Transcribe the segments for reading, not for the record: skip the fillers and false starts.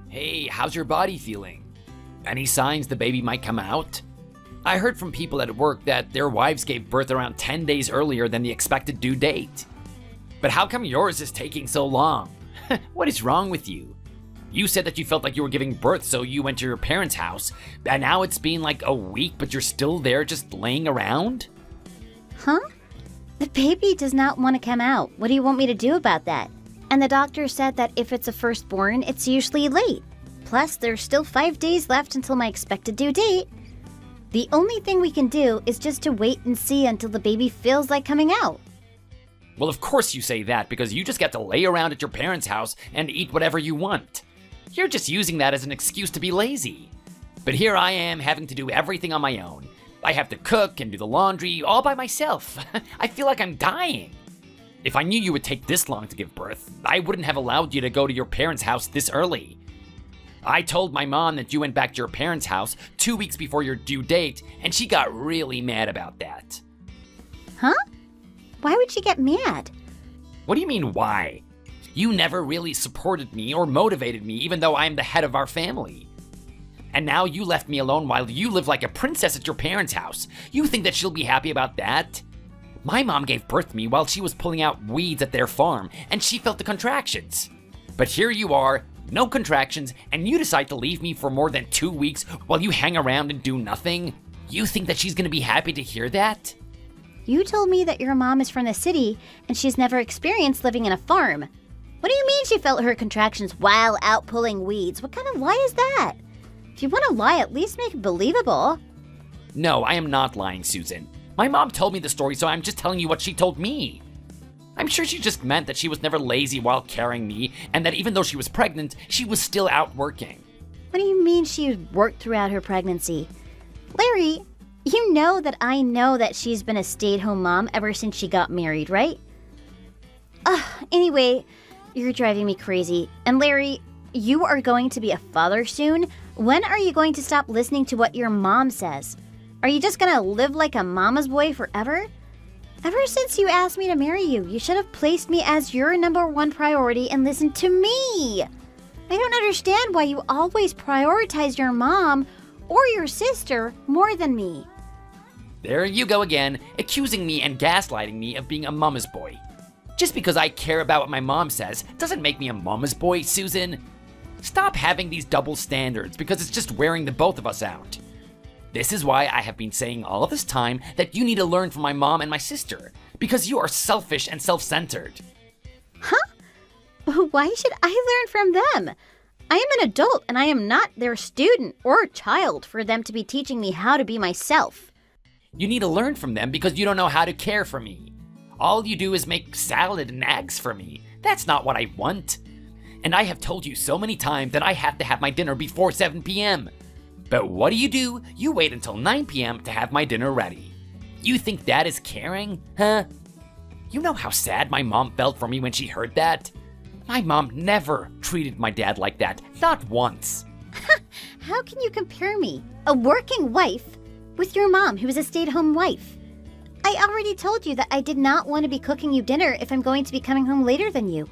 Hey, how's your body feeling? Any signs the baby might come out? I heard from people at work that their wives gave birth around 10 days earlier than the expected due date. But how come yours is taking so long? What is wrong with you? You said that you felt like you were giving birth, so you went to your parents' house, and now it's been like a week, but you're still there just laying around? Huh? The baby does not want to come out. What do you want me to do about that? And the doctor said that if it's a firstborn, it's usually late. Plus, there's still 5 days left until my expected due date. The only thing we can do is just to wait and see until the baby feels like coming out. Well, of course you say that, because you just get to lay around at your parents' house and eat whatever you want. You're just using that as an excuse to be lazy. But here I am having to do everything on my own. I have to cook and do the laundry all by myself. I feel like I'm dying. If I knew you would take this long to give birth, I wouldn't have allowed you to go to your parents' house this early. I told my mom that you went back to your parents' house 2 weeks before your due date, and she got really mad about that. Huh? Why would she get mad? What do you mean, why? You never really supported me or motivated me, even though I'm the head of our family. And now you left me alone while you live like a princess at your parents' house. You think that she'll be happy about that? My mom gave birth to me while she was pulling out weeds at their farm, and she felt the contractions. But here you are, no contractions, and you decide to leave me for more than 2 weeks while you hang around and do nothing? You think that she's gonna be happy to hear that? You told me that your mom is from the city and she's never experienced living in a farm. What do you mean she felt her contractions while out pulling weeds? What kind of lie is that? If you want to lie, at least make it believable. No, I am not lying, Susan. My mom told me the story, so I'm just telling you what she told me. I'm sure she just meant that she was never lazy while carrying me, and that even though she was pregnant, she was still out working. What do you mean she worked throughout her pregnancy? Larry, you know that she's been a stay-at-home mom ever since she got married, right? Anyway, you're driving me crazy. And Larry, you are going to be a father soon. When are you going to stop listening to what your mom says? Are you just gonna live like a mama's boy forever? Ever since you asked me to marry you, you should have placed me as your #1 priority and listened to me. I don't understand why you always prioritize your mom or your sister more than me. There you go again, accusing me and gaslighting me of being a mama's boy. Just because I care about what my mom says doesn't make me a mama's boy, Susan. Stop having these double standards, because it's just wearing the both of us out. This is why I have been saying all of this time that you need to learn from my mom and my sister, because you are selfish and self-centered. Huh? Why should I learn from them? I am an adult and I am not their student or child for them to be teaching me how to be myself. You need to learn from them because you don't know how to care for me. All you do is make salad and eggs for me. That's not what I want. And I have told you so many times that I have to have my dinner before 7 p.m. But what do? You wait until 9 p.m. to have my dinner ready. You think that is caring, huh? You know how sad my mom felt for me when she heard that? My mom never treated my dad like that, not once. How can you compare me, a working wife, with your mom who is a stay-at-home wife? I already told you that I did not want to be cooking you dinner if I'm going to be coming home later than you.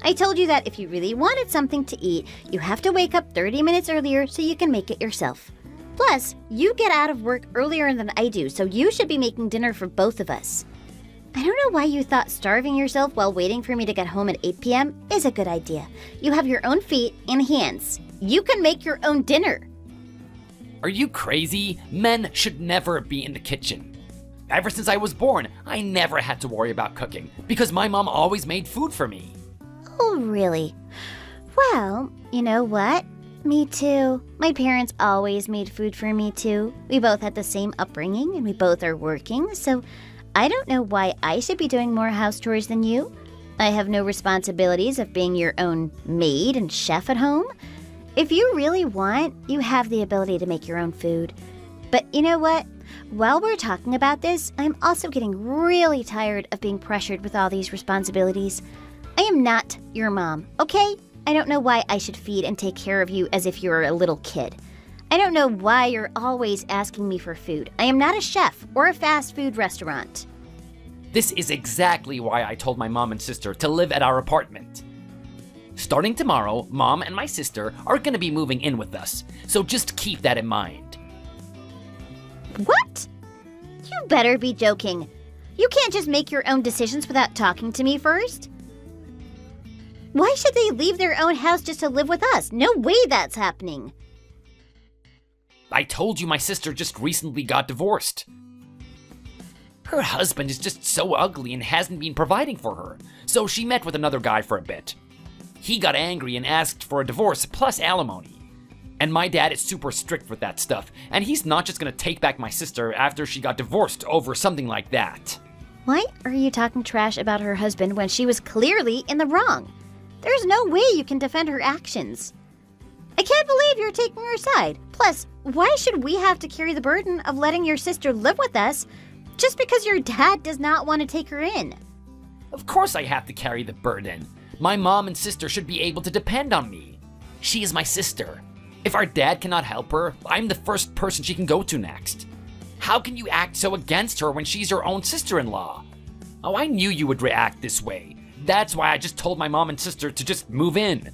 I told you that if you really wanted something to eat, you have to wake up 30 minutes earlier so you can make it yourself. Plus, you get out of work earlier than I do, so you should be making dinner for both of us. I don't know why you thought starving yourself while waiting for me to get home at 8 p.m. is a good idea. You have your own feet and hands. You can make your own dinner. Are you crazy? Men should never be in the kitchen. Ever since I was born, I never had to worry about cooking because my mom always made food for me. Oh, really? Well, you know what? Me too. My parents always made food for me too. We both had the same upbringing and we both are working, so I don't know why I should be doing more house chores than you. I have no responsibilities of being your own maid and chef at home. If you really want, you have the ability to make your own food. But you know what? While we're talking about this, I'm also getting really tired of being pressured with all these responsibilities. I am not your mom, okay? I don't know why I should feed and take care of you as if you were a little kid. I don't know why you're always asking me for food. I am not a chef or a fast food restaurant. This is exactly why I told my mom and sister to live at our apartment. Starting tomorrow, Mom and my sister are gonna be moving in with us, so just keep that in mind. What? You better be joking. You can't just make your own decisions without talking to me first. Why should they leave their own house just to live with us? No way that's happening. I told you my sister just recently got divorced. Her husband is just so ugly and hasn't been providing for her, so she met with another guy for a bit. He got angry and asked for a divorce plus alimony. And my dad is super strict with that stuff, and he's not just gonna take back my sister after she got divorced over something like that. Why are you talking trash about her husband when she was clearly in the wrong? There's no way you can defend her actions. I can't believe you're taking her side. Plus, why should we have to carry the burden of letting your sister live with us just because your dad does not want to take her in? Of course I have to carry the burden. My mom and sister should be able to depend on me. She is my sister. If our dad cannot help her, I'm the first person she can go to next. How can you act so against her when she's your own sister-in-law? Oh, I knew you would react this way. That's why I just told my mom and sister to just move in.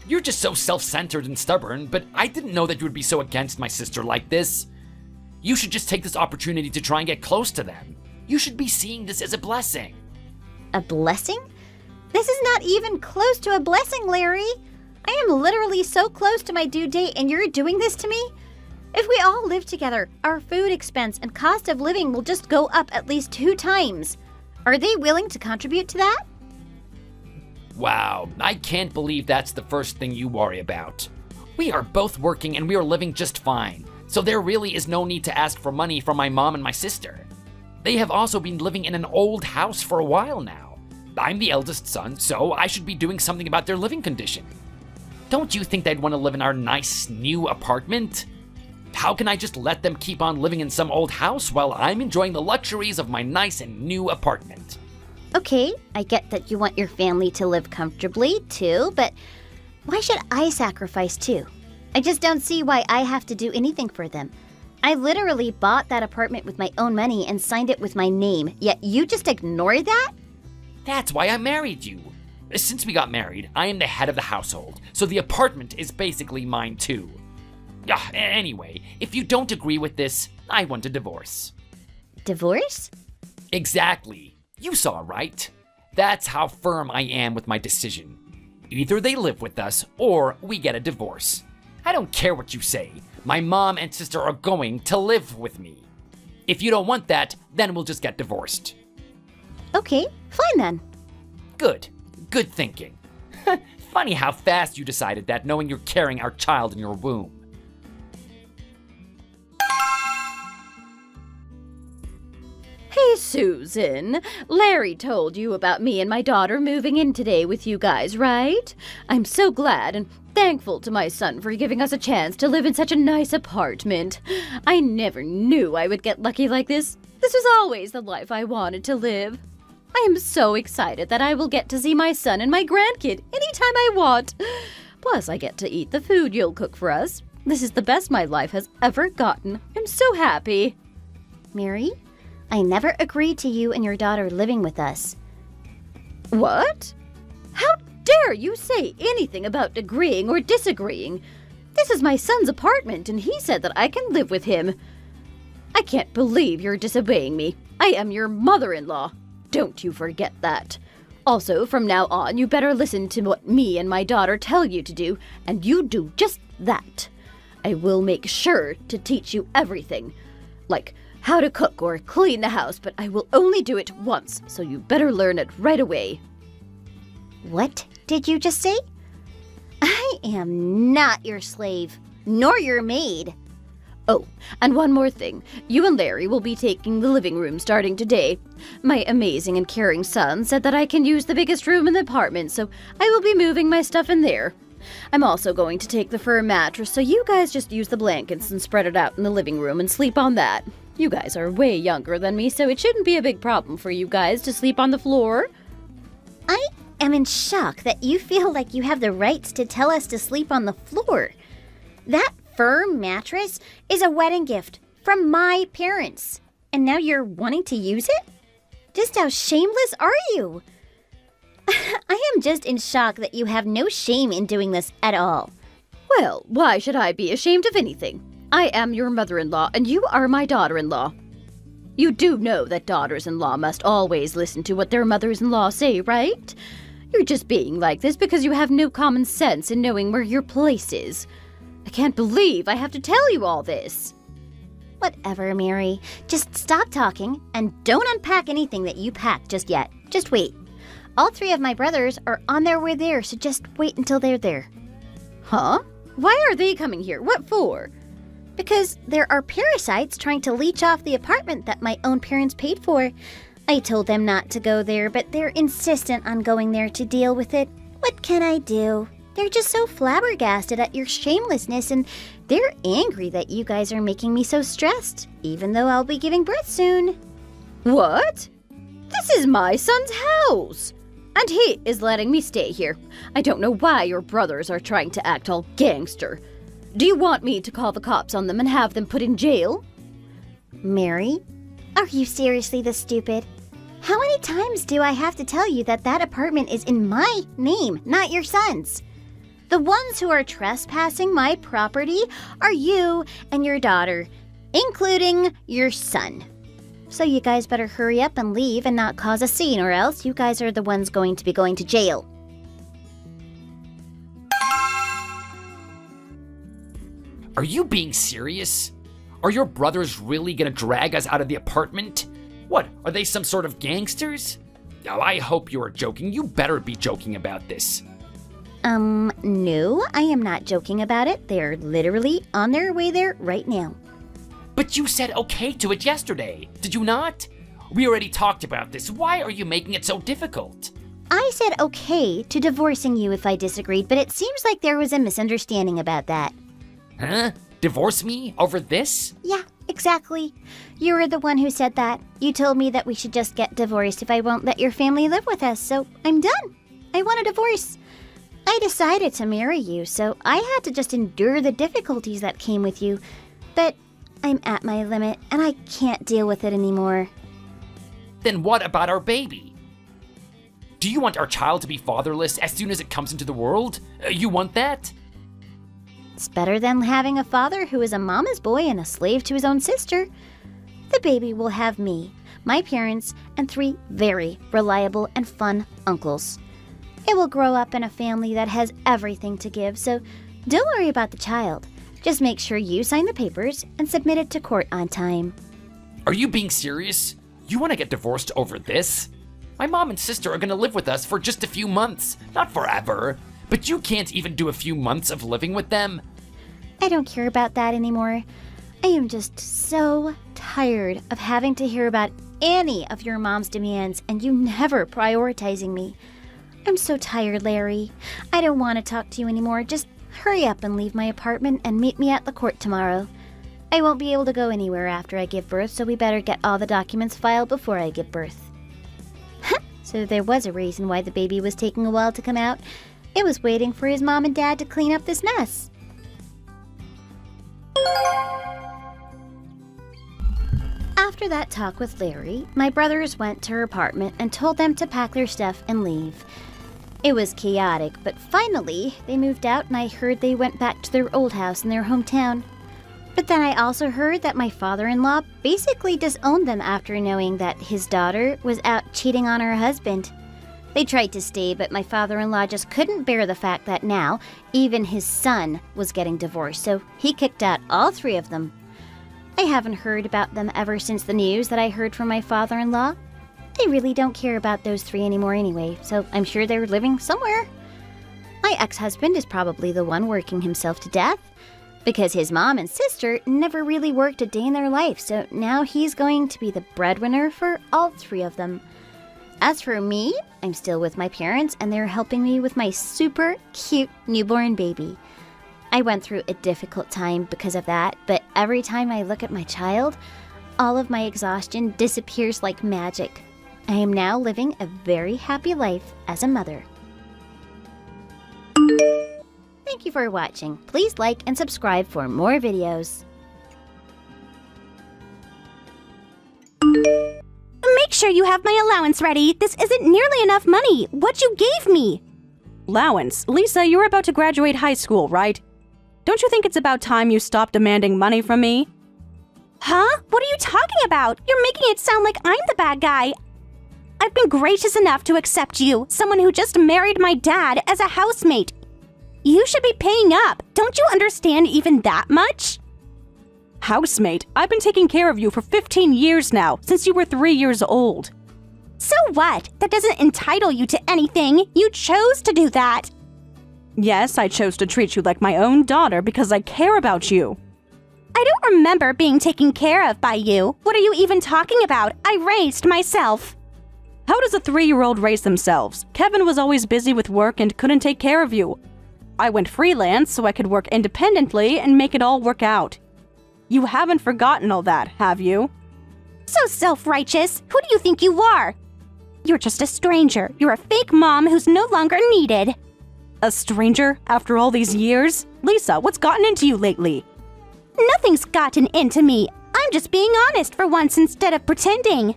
You're just so self-centered and stubborn, but I didn't know that you would be so against my sister like this. You should just take this opportunity to try and get close to them. You should be seeing this as a blessing. A blessing? This is not even close to a blessing, Larry. I am literally so close to my due date and you're doing this to me? If we all live together, our food expense and cost of living will just go up at least 2 times. Are they willing to contribute to that? Wow, I can't believe that's the first thing you worry about. We are both working and we are living just fine, so there really is no need to ask for money from my mom and my sister. They have also been living in an old house for a while now. I'm the eldest son, so I should be doing something about their living condition. Don't you think they'd want to live in our nice new apartment? How can I just let them keep on living in some old house while I'm enjoying the luxuries of my nice and new apartment? Okay, I get that you want your family to live comfortably too, but why should I sacrifice too? I just don't see why I have to do anything for them. I literally bought that apartment with my own money and signed it with my name, yet you just ignore that? That's why I married you. Since we got married, I am the head of the household, so the apartment is basically mine too. Anyway, if you don't agree with this, I want a divorce. Divorce? Exactly. You saw right. That's how firm I am with my decision. Either they live with us, or we get a divorce. I don't care what you say. My mom and sister are going to live with me. If you don't want that, then we'll just get divorced. Okay, fine then. Good. Good thinking. Funny how fast you decided that, knowing you're carrying our child in your womb. Hey, Susan. Larry told you about me and my daughter moving in today with you guys, right? I'm so glad and thankful to my son for giving us a chance to live in such a nice apartment. I never knew I would get lucky like this. This was always the life I wanted to live. I am so excited that I will get to see my son and my grandkid anytime I want. Plus, I get to eat the food you'll cook for us. This is the best my life has ever gotten. I'm so happy. Mary, I never agreed to you and your daughter living with us. What? How dare you say anything about agreeing or disagreeing? This is my son's apartment, and he said that I can live with him. I can't believe you're disobeying me. I am your mother-in-law. Don't you forget that. Also, from now on, you better listen to what me and my daughter tell you to do, and you do just that. I will make sure to teach you everything, like how to cook or clean the house, but I will only do it once, so you better learn it right away. What did you just say? I am not your slave, nor your maid. Oh, and one more thing. You and Larry will be taking the living room starting today. My amazing and caring son said that I can use the biggest room in the apartment, so I will be moving my stuff in there. I'm also going to take the fur mattress, so you guys just use the blankets and spread it out in the living room and sleep on that. You guys are way younger than me, so it shouldn't be a big problem for you guys to sleep on the floor. I am in shock that you feel like you have the rights to tell us to sleep on the floor. That fur mattress is a wedding gift from my parents, and now you're wanting to use it? Just how shameless are you? I am just in shock that you have no shame in doing this at all. Well, why should I be ashamed of anything? I am your mother-in-law, and you are my daughter-in-law. You do know that daughters-in-law must always listen to what their mothers-in-law say, right? You're just being like this because you have no common sense in knowing where your place is. I can't believe I have to tell you all this. Whatever, Mary. Just stop talking and don't unpack anything that you packed just yet. Just wait. All 3 of my brothers are on their way there, so just wait until they're there. Huh? Why are they coming here? What for? Because there are parasites trying to leech off the apartment that my own parents paid for. I told them not to go there, but they're insistent on going there to deal with it. What can I do? They're just so flabbergasted at your shamelessness, and they're angry that you guys are making me so stressed, even though I'll be giving birth soon. What? This is my son's house, and he is letting me stay here. I don't know why your brothers are trying to act all gangster. Do you want me to call the cops on them and have them put in jail? Mary, are you seriously this stupid? How many times do I have to tell you that that apartment is in my name, not your son's? The ones who are trespassing my property are you and your daughter, including your son. So you guys better hurry up and leave and not cause a scene, or else you guys are the ones going to be going to jail. Are you being serious? Are your brothers really gonna drag us out of the apartment? What, are they some sort of gangsters? Oh, I hope you are joking. You better be joking about this. No, I am not joking about it. They're literally on their way there right now. But you said okay to it yesterday, did you not? We already talked about this. Why are you making it so difficult? I said okay to divorcing you if I disagreed, but it seems like there was a misunderstanding about that. Huh? Divorce me over this? Yeah, exactly. You were the one who said that. You told me that we should just get divorced if I won't let your family live with us, so I'm done. I want a divorce. I decided to marry you, so I had to just endure the difficulties that came with you. But I'm at my limit, and I can't deal with it anymore. Then what about our baby? Do you want our child to be fatherless as soon as it comes into the world? You want that? It's better than having a father who is a mama's boy and a slave to his own sister. The baby will have me, my parents, and 3 very reliable and fun uncles. It will grow up in a family that has everything to give, so don't worry about the child. Just make sure you sign the papers and submit it to court on time. Are you being serious? You want to get divorced over this? My mom and sister are going to live with us for just a few months, not forever. But you can't even do a few months of living with them. I don't care about that anymore. I am just so tired of having to hear about any of your mom's demands and you never prioritizing me. I'm so tired, Larry. I don't want to talk to you anymore. Just hurry up and leave my apartment and meet me at the court tomorrow. I won't be able to go anywhere after I give birth, so we better get all the documents filed before I give birth. So there was a reason why the baby was taking a while to come out. It was waiting for his mom and dad to clean up this mess. After that talk with Larry, my brothers went to her apartment and told them to pack their stuff and leave. It was chaotic, but finally they moved out and I heard they went back to their old house in their hometown. But then I also heard that my father-in-law basically disowned them after knowing that his daughter was out cheating on her husband. They tried to stay, but my father-in-law just couldn't bear the fact that now even his son was getting divorced, so he kicked out all 3 of them. I haven't heard about them ever since the news that I heard from my father-in-law. I really don't care about those 3 anymore anyway, so I'm sure they're living somewhere. My ex-husband is probably the one working himself to death, because his mom and sister never really worked a day in their life, so now he's going to be the breadwinner for all 3 of them. As for me, I'm still with my parents and they're helping me with my super cute newborn baby. I went through a difficult time because of that, but every time I look at my child, all of my exhaustion disappears like magic. I am now living a very happy life as a mother. Thank you for watching. Please like and subscribe for more videos. Make sure you have my allowance ready. This isn't nearly enough money. What you gave me. Allowance? Lisa, you're about to graduate high school, right? Don't you think it's about time you stop demanding money from me? Huh? What are you talking about? You're making it sound like I'm the bad guy. I've been gracious enough to accept you, someone who just married my dad, as a housemate. You should be paying up. Don't you understand even that much? Housemate? I've been taking care of you for 15 years now, since you were 3 years old. So what? That doesn't entitle you to anything. You chose to do that. Yes, I chose to treat you like my own daughter because I care about you. I don't remember being taken care of by you. What are you even talking about? I raised myself. How does a 3-year-old raise themselves? Kevin was always busy with work and couldn't take care of you. I went freelance so I could work independently and make it all work out. You haven't forgotten all that, have you? So self-righteous. Who do you think you are? You're just a stranger. You're a fake mom who's no longer needed. A stranger after all these years? Lisa, what's gotten into you lately? Nothing's gotten into me. I'm just being honest for once instead of pretending.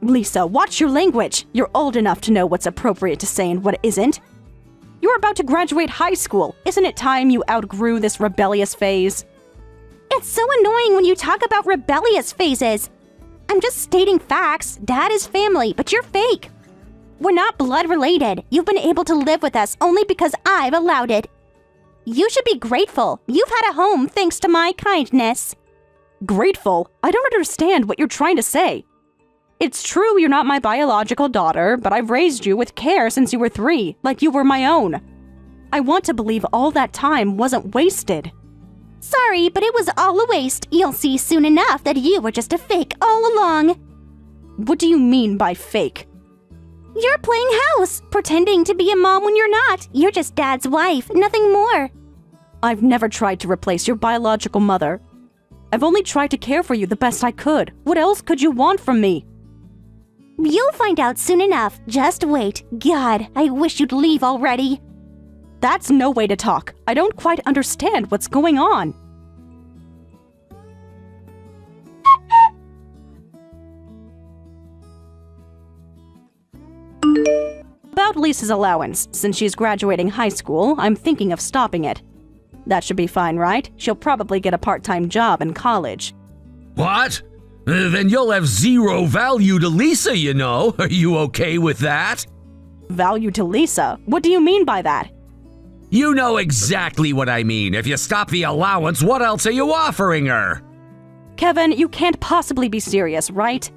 Lisa, watch your language. You're old enough to know what's appropriate to say and what isn't. You're about to graduate high school. Isn't it time you outgrew this rebellious phase? It's so annoying when you talk about rebellious phases. I'm just stating facts. Dad is family, but you're fake. We're not blood related. You've been able to live with us only because I've allowed it. You should be grateful. You've had a home thanks to my kindness. Grateful? I don't understand what you're trying to say. It's true you're not my biological daughter, but I've raised you with care since you were 3, like you were my own. I want to believe all that time wasn't wasted. Sorry, but it was all a waste. You'll see soon enough that you were just a fake all along. What do you mean by fake? You're playing house, pretending to be a mom when you're not. You're just Dad's wife, nothing more. I've never tried to replace your biological mother. I've only tried to care for you the best I could. What else could you want from me? You'll find out soon enough. Just wait. God, I wish you'd leave already. That's no way to talk. I don't quite understand what's going on. About Lisa's allowance. Since she's graduating high school, I'm thinking of stopping it. That should be fine, right? She'll probably get a part-time job in college. What? Then you'll have zero value to Lisa, you know. Are you okay with that? Value to Lisa? What do you mean by that? You know exactly what I mean. If you stop the allowance, what else are you offering her? Kevin, you can't possibly be serious, right?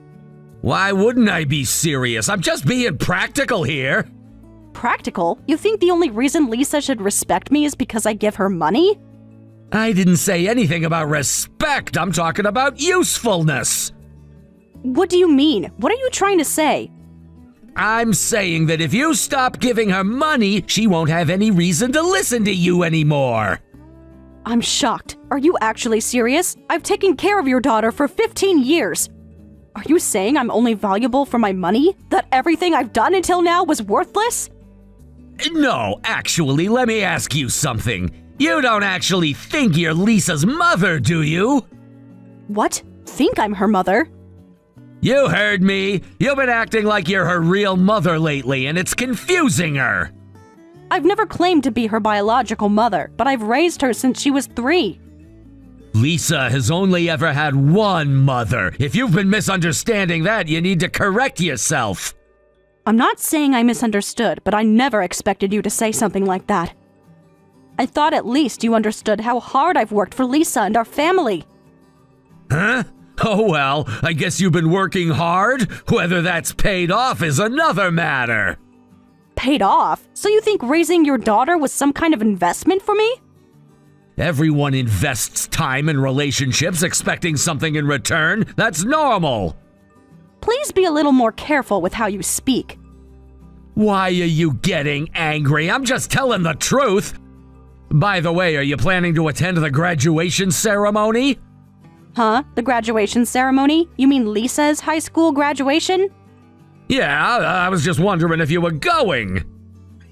Why wouldn't I be serious? I'm just being practical here. Practical? You think the only reason Lisa should respect me is because I give her money? I didn't say anything about respect. I'm talking about usefulness. What do you mean? What are you trying to say? I'm saying that if you stop giving her money, she won't have any reason to listen to you anymore. I'm shocked. Are you actually serious? I've taken care of your daughter for 15 years. Are you saying I'm only valuable for my money? That everything I've done until now was worthless? No, actually, let me ask you something. You don't actually think you're Lisa's mother, do you? What? Think I'm her mother? You heard me. You've been acting like you're her real mother lately, and it's confusing her. I've never claimed to be her biological mother, but I've raised her since she was 3. Lisa has only ever had one mother. If you've been misunderstanding that, you need to correct yourself. I'm not saying I misunderstood, but I never expected you to say something like that. I thought at least you understood how hard I've worked for Lisa and our family. Huh? Oh well, I guess you've been working hard. Whether that's paid off is another matter. Paid off? So you think raising your daughter was some kind of investment for me? Everyone invests time in relationships expecting something in return. That's normal. Please be a little more careful with how you speak. Why are you getting angry? I'm just telling the truth. By the way, are you planning to attend the graduation ceremony? Huh? The graduation ceremony? You mean Lisa's high school graduation? Yeah, I was just wondering if you were going.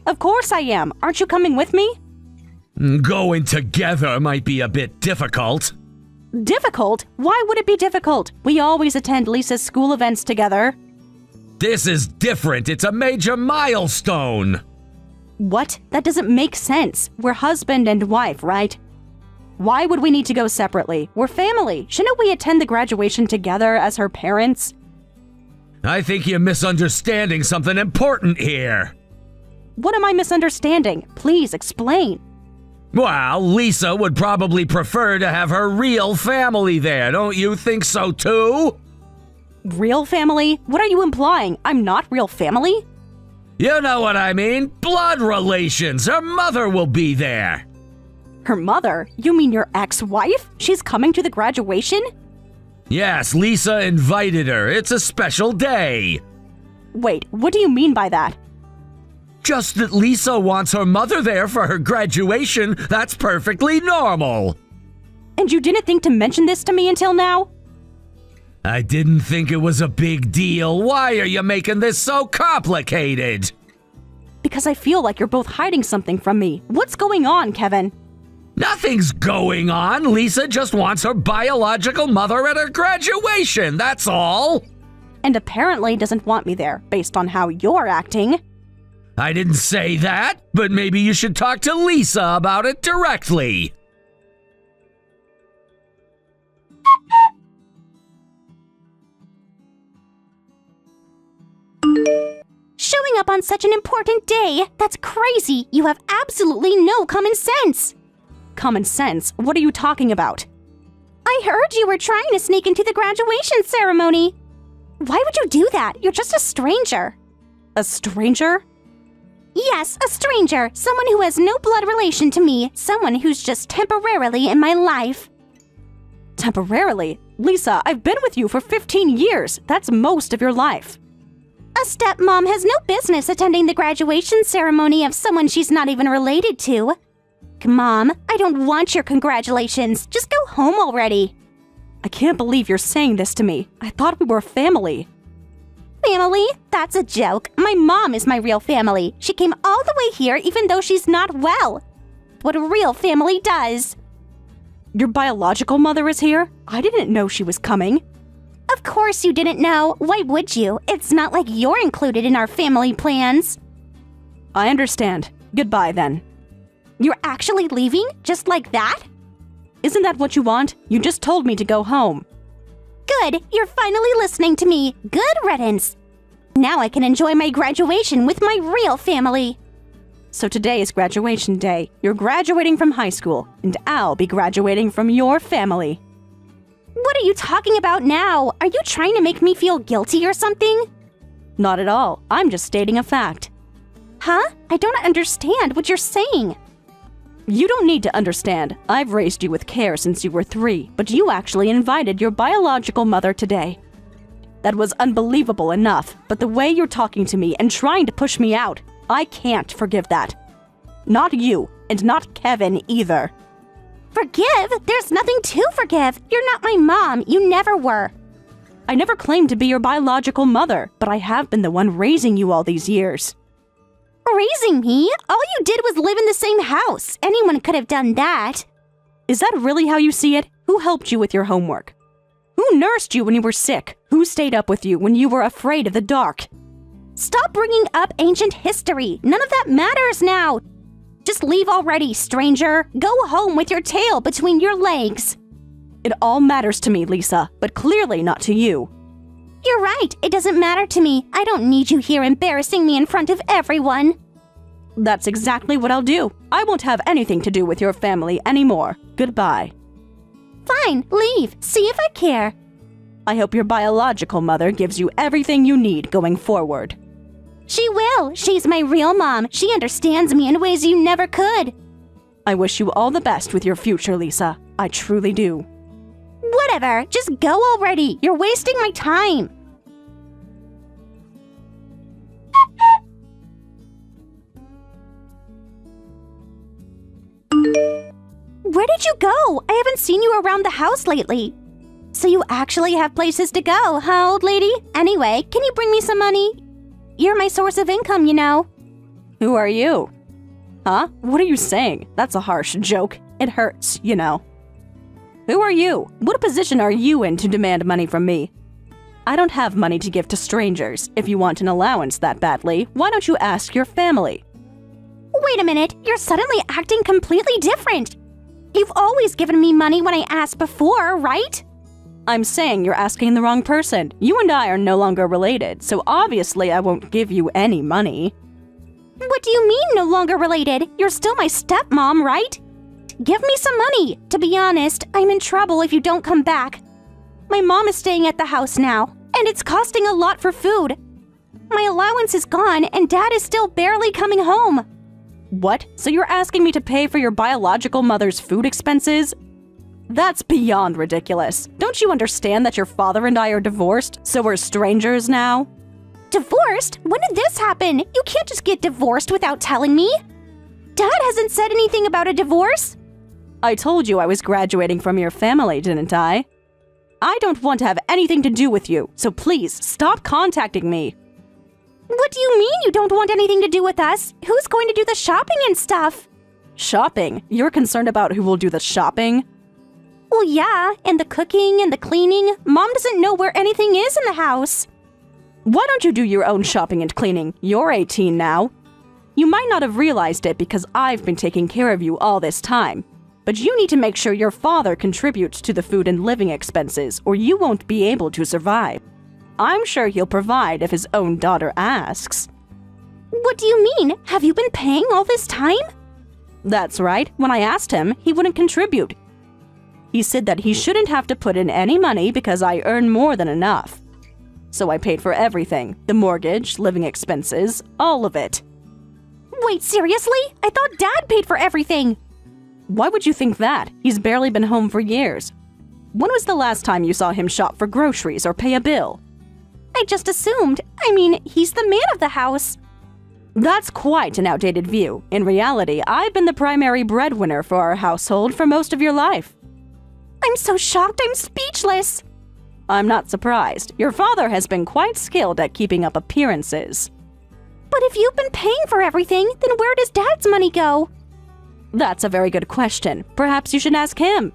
Of course I am. Aren't you coming with me? Going together might be a bit difficult. Difficult? Why would it be difficult? We always attend Lisa's school events together. This is different. It's a major milestone. What? That doesn't make sense. We're husband and wife, right? Why would we need to go separately? We're family. Shouldn't we attend the graduation together as her parents? I think you're misunderstanding something important here. What am I misunderstanding? Please explain. Well, Lisa would probably prefer to have her real family there. Don't you think so too? Real family? What are you implying? I'm not real family? You know what I mean. Blood relations. Her mother will be there. Her mother? You mean your ex-wife? She's coming to the graduation? Yes, Lisa invited her. It's a special day. Wait, what do you mean by that? Just that Lisa wants her mother there for her graduation. That's perfectly normal. And you didn't think to mention this to me until now? I didn't think it was a big deal. Why are you making this so complicated? Because I feel like you're both hiding something from me. What's going on, Kevin? Nothing's going on. Lisa just wants her biological mother at her graduation, that's all. And apparently doesn't want me there, based on how you're acting. I didn't say that, but maybe you should talk to Lisa about it directly. Showing up on such an important day? That's crazy. You have absolutely no common sense. Common sense? What are you talking about? I heard you were trying to sneak into the graduation ceremony. Why would you do that? You're just a stranger. A stranger? Yes, a stranger. Someone who has no blood relation to me. Someone who's just temporarily in my life. Temporarily? Lisa, I've been with you for 15 years. That's most of your life. A stepmom has no business attending the graduation ceremony of someone she's not even related to. Mom, I don't want your congratulations. Just go home already. I can't believe you're saying this to me. I thought we were family. Family? That's a joke. My mom is my real family. She came all the way here even though she's not well. What a real family does. Your biological mother is here? I didn't know she was coming. Of course you didn't know. Why would you? It's not like you're included in our family plans. I understand. Goodbye then. You're actually leaving? Just like that? Isn't that what you want? You just told me to go home. Good. You're finally listening to me. Good riddance. Now I can enjoy my graduation with my real family. So today is graduation day. You're graduating from high school, and I'll be graduating from your family. What are you talking about now? Are you trying to make me feel guilty or something? Not at all. I'm just stating a fact. Huh? I don't understand what you're saying. You don't need to understand. I've raised you with care since you were 3, but you actually invited your biological mother today. That was unbelievable enough, but the way you're talking to me and trying to push me out, I can't forgive that. Not you, and not Kevin either. Forgive? There's nothing to forgive. You're not my mom. You never were. I never claimed to be your biological mother, but I have been the one raising you all these years. Raising me? All you did was live in the same house. Anyone could have done that. Is that really how you see it? Who helped you with your homework? Who nursed you when you were sick? Who stayed up with you when you were afraid of the dark? Stop bringing up ancient history. None of that matters now. Just leave already, stranger. Go home with your tail between your legs. It all matters to me, Lisa, but clearly not to you. You're right. It doesn't matter to me. I don't need you here embarrassing me in front of everyone. That's exactly what I'll do. I won't have anything to do with your family anymore. Goodbye. Fine, leave. See if I care. I hope your biological mother gives you everything you need going forward. She will. She's my real mom. She understands me in ways you never could. I wish you all the best with your future, Lisa. I truly do. Whatever. Just go already. You're wasting my time. Where did you go? I haven't seen you around the house lately. So you actually have places to go, huh, old lady? Anyway, can you bring me some money? You're my source of income, you know. Who are you? Huh? What are you saying? That's a harsh joke. It hurts, you know. Who are you? What position are you in to demand money from me? I don't have money to give to strangers. If you want an allowance that badly, why don't you ask your family? Wait a minute, you're suddenly acting completely different. You've always given me money when I asked before, right? I'm saying you're asking the wrong person. You and I are no longer related, so obviously I won't give you any money. What do you mean, no longer related? You're still my stepmom, right? Give me some money. To be honest, I'm in trouble if you don't come back. My mom is staying at the house now, and it's costing a lot for food. My allowance is gone, and Dad is still barely coming home. What? So you're asking me to pay for your biological mother's food expenses? That's beyond ridiculous. Don't you understand that your father and I are divorced, so we're strangers now? Divorced? When did this happen? You can't just get divorced without telling me. Dad hasn't said anything about a divorce. I told you I was graduating from your family, didn't I? I don't want to have anything to do with you, so please stop contacting me. What do you mean you don't want anything to do with us? Who's going to do the shopping and stuff? Shopping? You're concerned about who will do the shopping? Well, yeah, and the cooking and the cleaning. Mom doesn't know where anything is in the house. Why don't you do your own shopping and cleaning? You're 18 now. You might not have realized it because I've been taking care of you all this time. But you need to make sure your father contributes to the food and living expenses, or you won't be able to survive. I'm sure he'll provide if his own daughter asks. What do you mean? Have you been paying all this time? That's right. When I asked him, he wouldn't contribute. He said that he shouldn't have to put in any money because I earn more than enough. So I paid for everything. The mortgage, living expenses, all of it. Wait, seriously? I thought Dad paid for everything. Why would you think that? He's barely been home for years. When was the last time you saw him shop for groceries or pay a bill? I just assumed. I mean, he's the man of the house. That's quite an outdated view. In reality, I've been the primary breadwinner for our household for most of your life. I'm so shocked I'm speechless. I'm not surprised. Your father has been quite skilled at keeping up appearances. But if you've been paying for everything, then where does Dad's money go? That's a very good question. Perhaps you should ask him.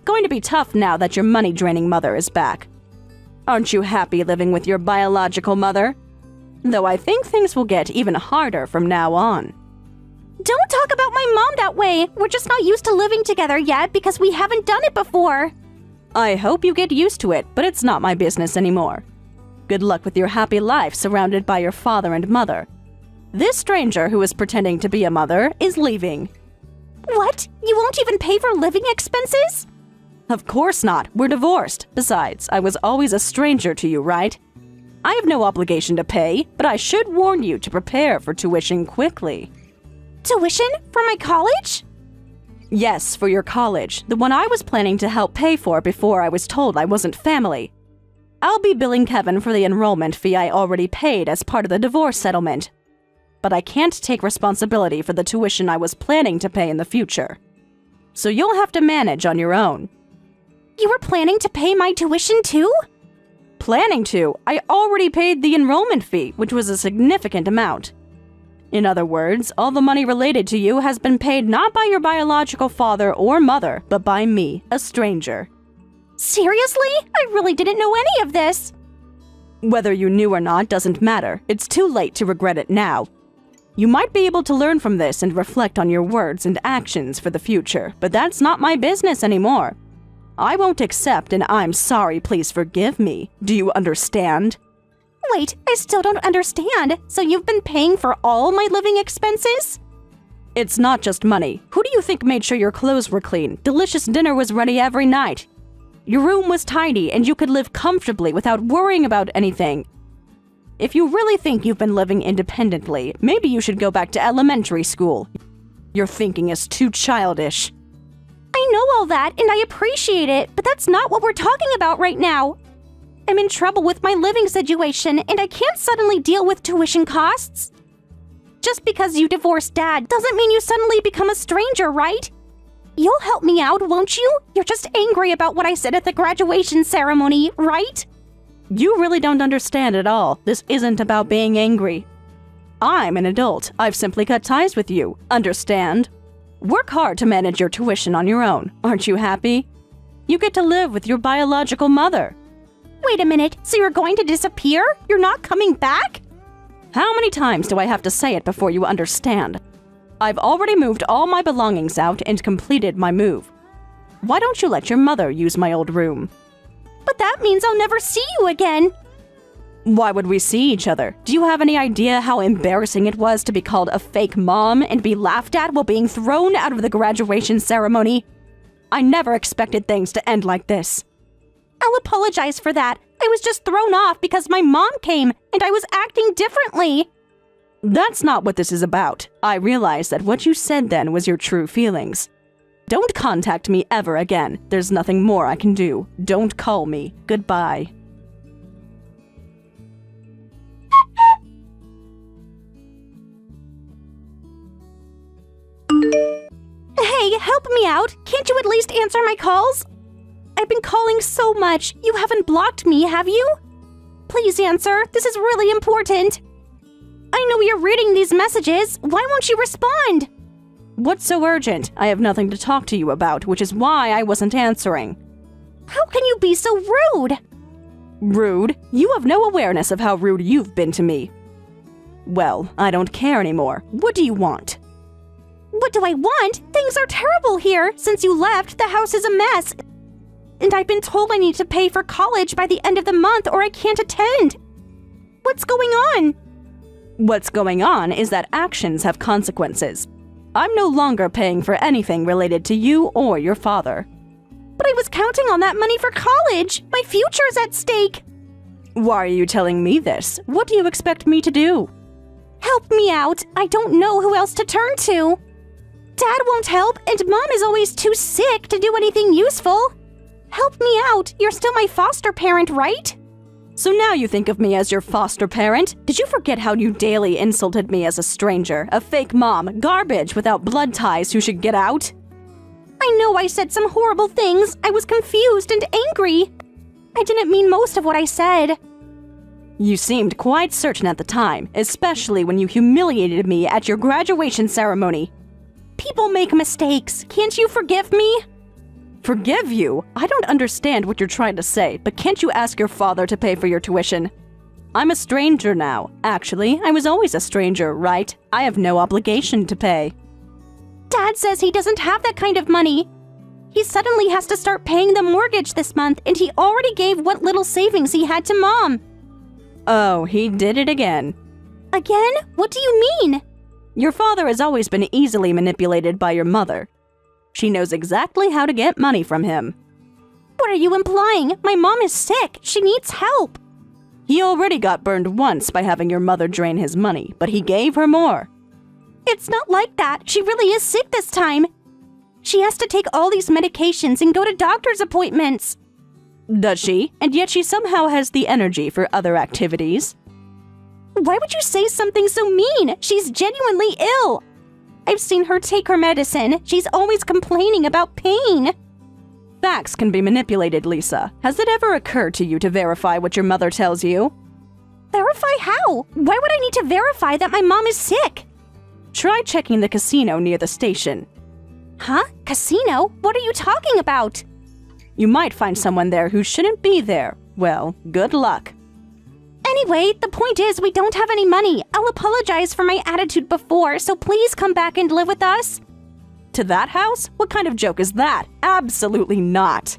Going to be tough now that your money-draining mother is back. Aren't you happy living with your biological mother? Though I think things will get even harder from now on. Don't talk about my mom that way. We're just not used to living together yet because we haven't done it before. I hope you get used to it, but it's not my business anymore. Good luck with your happy life surrounded by your father and mother. This stranger who is pretending to be a mother is leaving. What? You won't even pay for living expenses? Of course not. We're divorced. Besides, I was always a stranger to you, right? I have no obligation to pay, but I should warn you to prepare for tuition quickly. Tuition? For my college? Yes, for your college, the one I was planning to help pay for before I was told I wasn't family. I'll be billing Kevin for the enrollment fee I already paid as part of the divorce settlement. But I can't take responsibility for the tuition I was planning to pay in the future. So you'll have to manage on your own. You were planning to pay my tuition too? Planning to? I already paid the enrollment fee, which was a significant amount. In other words, all the money related to you has been paid not by your biological father or mother, but by me, a stranger. Seriously? I really didn't know any of this. Whether you knew or not doesn't matter. It's too late to regret it now. You might be able to learn from this and reflect on your words and actions for the future, but that's not my business anymore. I won't accept an "I'm sorry, please forgive me." Do you understand? Wait, I still don't understand. So you've been paying for all my living expenses? It's not just money. Who do you think made sure your clothes were clean? Delicious dinner was ready every night. Your room was tidy and you could live comfortably without worrying about anything. If you really think you've been living independently, maybe you should go back to elementary school. Your thinking is too childish. I know all that and I appreciate it, but that's not what we're talking about right now. I'm in trouble with my living situation and I can't suddenly deal with tuition costs. Just because you divorced Dad doesn't mean you suddenly become a stranger, right? You'll help me out, won't you? You're just angry about what I said at the graduation ceremony, right? You really don't understand at all. This isn't about being angry. I'm an adult. I've simply cut ties with you. Understand? Work hard to manage your tuition on your own. Aren't you happy? You get to live with your biological mother. Wait a minute, so you're going to disappear? You're not coming back? How many times do I have to say it before you understand? I've already moved all my belongings out and completed my move. Why don't you let your mother use my old room? But that means I'll never see you again. Why would we see each other? Do you have any idea how embarrassing it was to be called a fake mom and be laughed at while being thrown out of the graduation ceremony? I never expected things to end like this. I'll apologize for that. I was just thrown off because my mom came and I was acting differently. That's not what this is about. I realize that what you said then was your true feelings. Don't contact me ever again. There's nothing more I can do. Don't call me. Goodbye. Hey, help me out. Can't you at least answer my calls? I've been calling so much. You haven't blocked me, have you? Please answer. This is really important. I know you're reading these messages. Why won't you respond? What's so urgent? I have nothing to talk to you about, which is why I wasn't answering. How can you be so rude? Rude? You have no awareness of how rude you've been to me. Well, I don't care anymore. What do you want? What do I want? Things are terrible here. Since you left, the house is a mess. And I've been told I need to pay for college by the end of the month or I can't attend. What's going on? What's going on is that actions have consequences. I'm no longer paying for anything related to you or your father. But I was counting on that money for college. My future's at stake. Why are you telling me this? What do you expect me to do? Help me out. I don't know who else to turn to. Dad won't help, and Mom is always too sick to do anything useful. Help me out. You're still my foster parent, right? So now you think of me as your foster parent? Did you forget how you daily insulted me as a stranger, a fake mom, garbage without blood ties who should get out? I know I said some horrible things. I was confused and angry. I didn't mean most of what I said. You seemed quite certain at the time, especially when you humiliated me at your graduation ceremony. People make mistakes. Can't you forgive me? Forgive you? I don't understand what you're trying to say, but can't you ask your father to pay for your tuition? I'm a stranger now. Actually, I was always a stranger, right? I have no obligation to pay. Dad says he doesn't have that kind of money. He suddenly has to start paying the mortgage this month, and he already gave what little savings he had to Mom. Oh, he did it again. Again? What do you mean? Your father has always been easily manipulated by your mother. She knows exactly how to get money from him. What are you implying? My mom is sick. She needs help. He already got burned once by having your mother drain his money, but he gave her more. It's not like that. She really is sick this time. She has to take all these medications and go to doctor's appointments. Does she? And yet she somehow has the energy for other activities. Why would you say something so mean? She's genuinely ill. I've seen her take her medicine. She's always complaining about pain. Facts can be manipulated, Lisa. Has it ever occurred to you to verify what your mother tells you? Verify how? Why would I need to verify that my mom is sick? Try checking the casino near the station. Huh? Casino? What are you talking about? You might find someone there who shouldn't be there. Well, good luck. Anyway, the point is we don't have any money. I'll apologize for my attitude before, so please come back and live with us. To that house? What kind of joke is that? Absolutely not.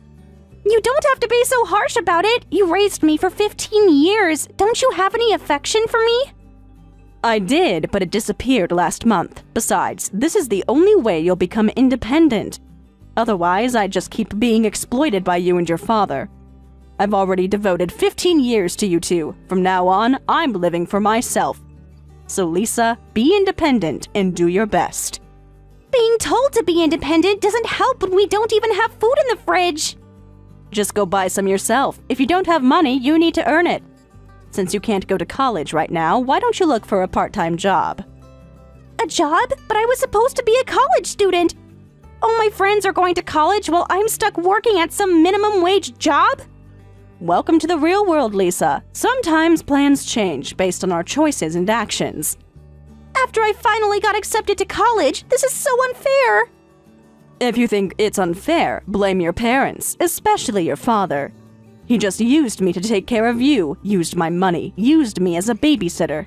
You don't have to be so harsh about it. You raised me for 15 years. Don't you have any affection for me? I did, but it disappeared last month. Besides, this is the only way you'll become independent. Otherwise, I'd just keep being exploited by you and your father. I've already devoted 15 years to you two. From now on, I'm living for myself. So Lisa, be independent and do your best. Being told to be independent doesn't help when we don't even have food in the fridge. Just go buy some yourself. If you don't have money, you need to earn it. Since you can't go to college right now, why don't you look for a part-time job? A job? But I was supposed to be a college student. All my friends are going to college while I'm stuck working at some minimum wage job? Welcome to the real world, Lisa. Sometimes plans change based on our choices and actions. After I finally got accepted to college, this is so unfair. If you think it's unfair, blame your parents, especially your father. He just used me to take care of you, used my money, used me as a babysitter,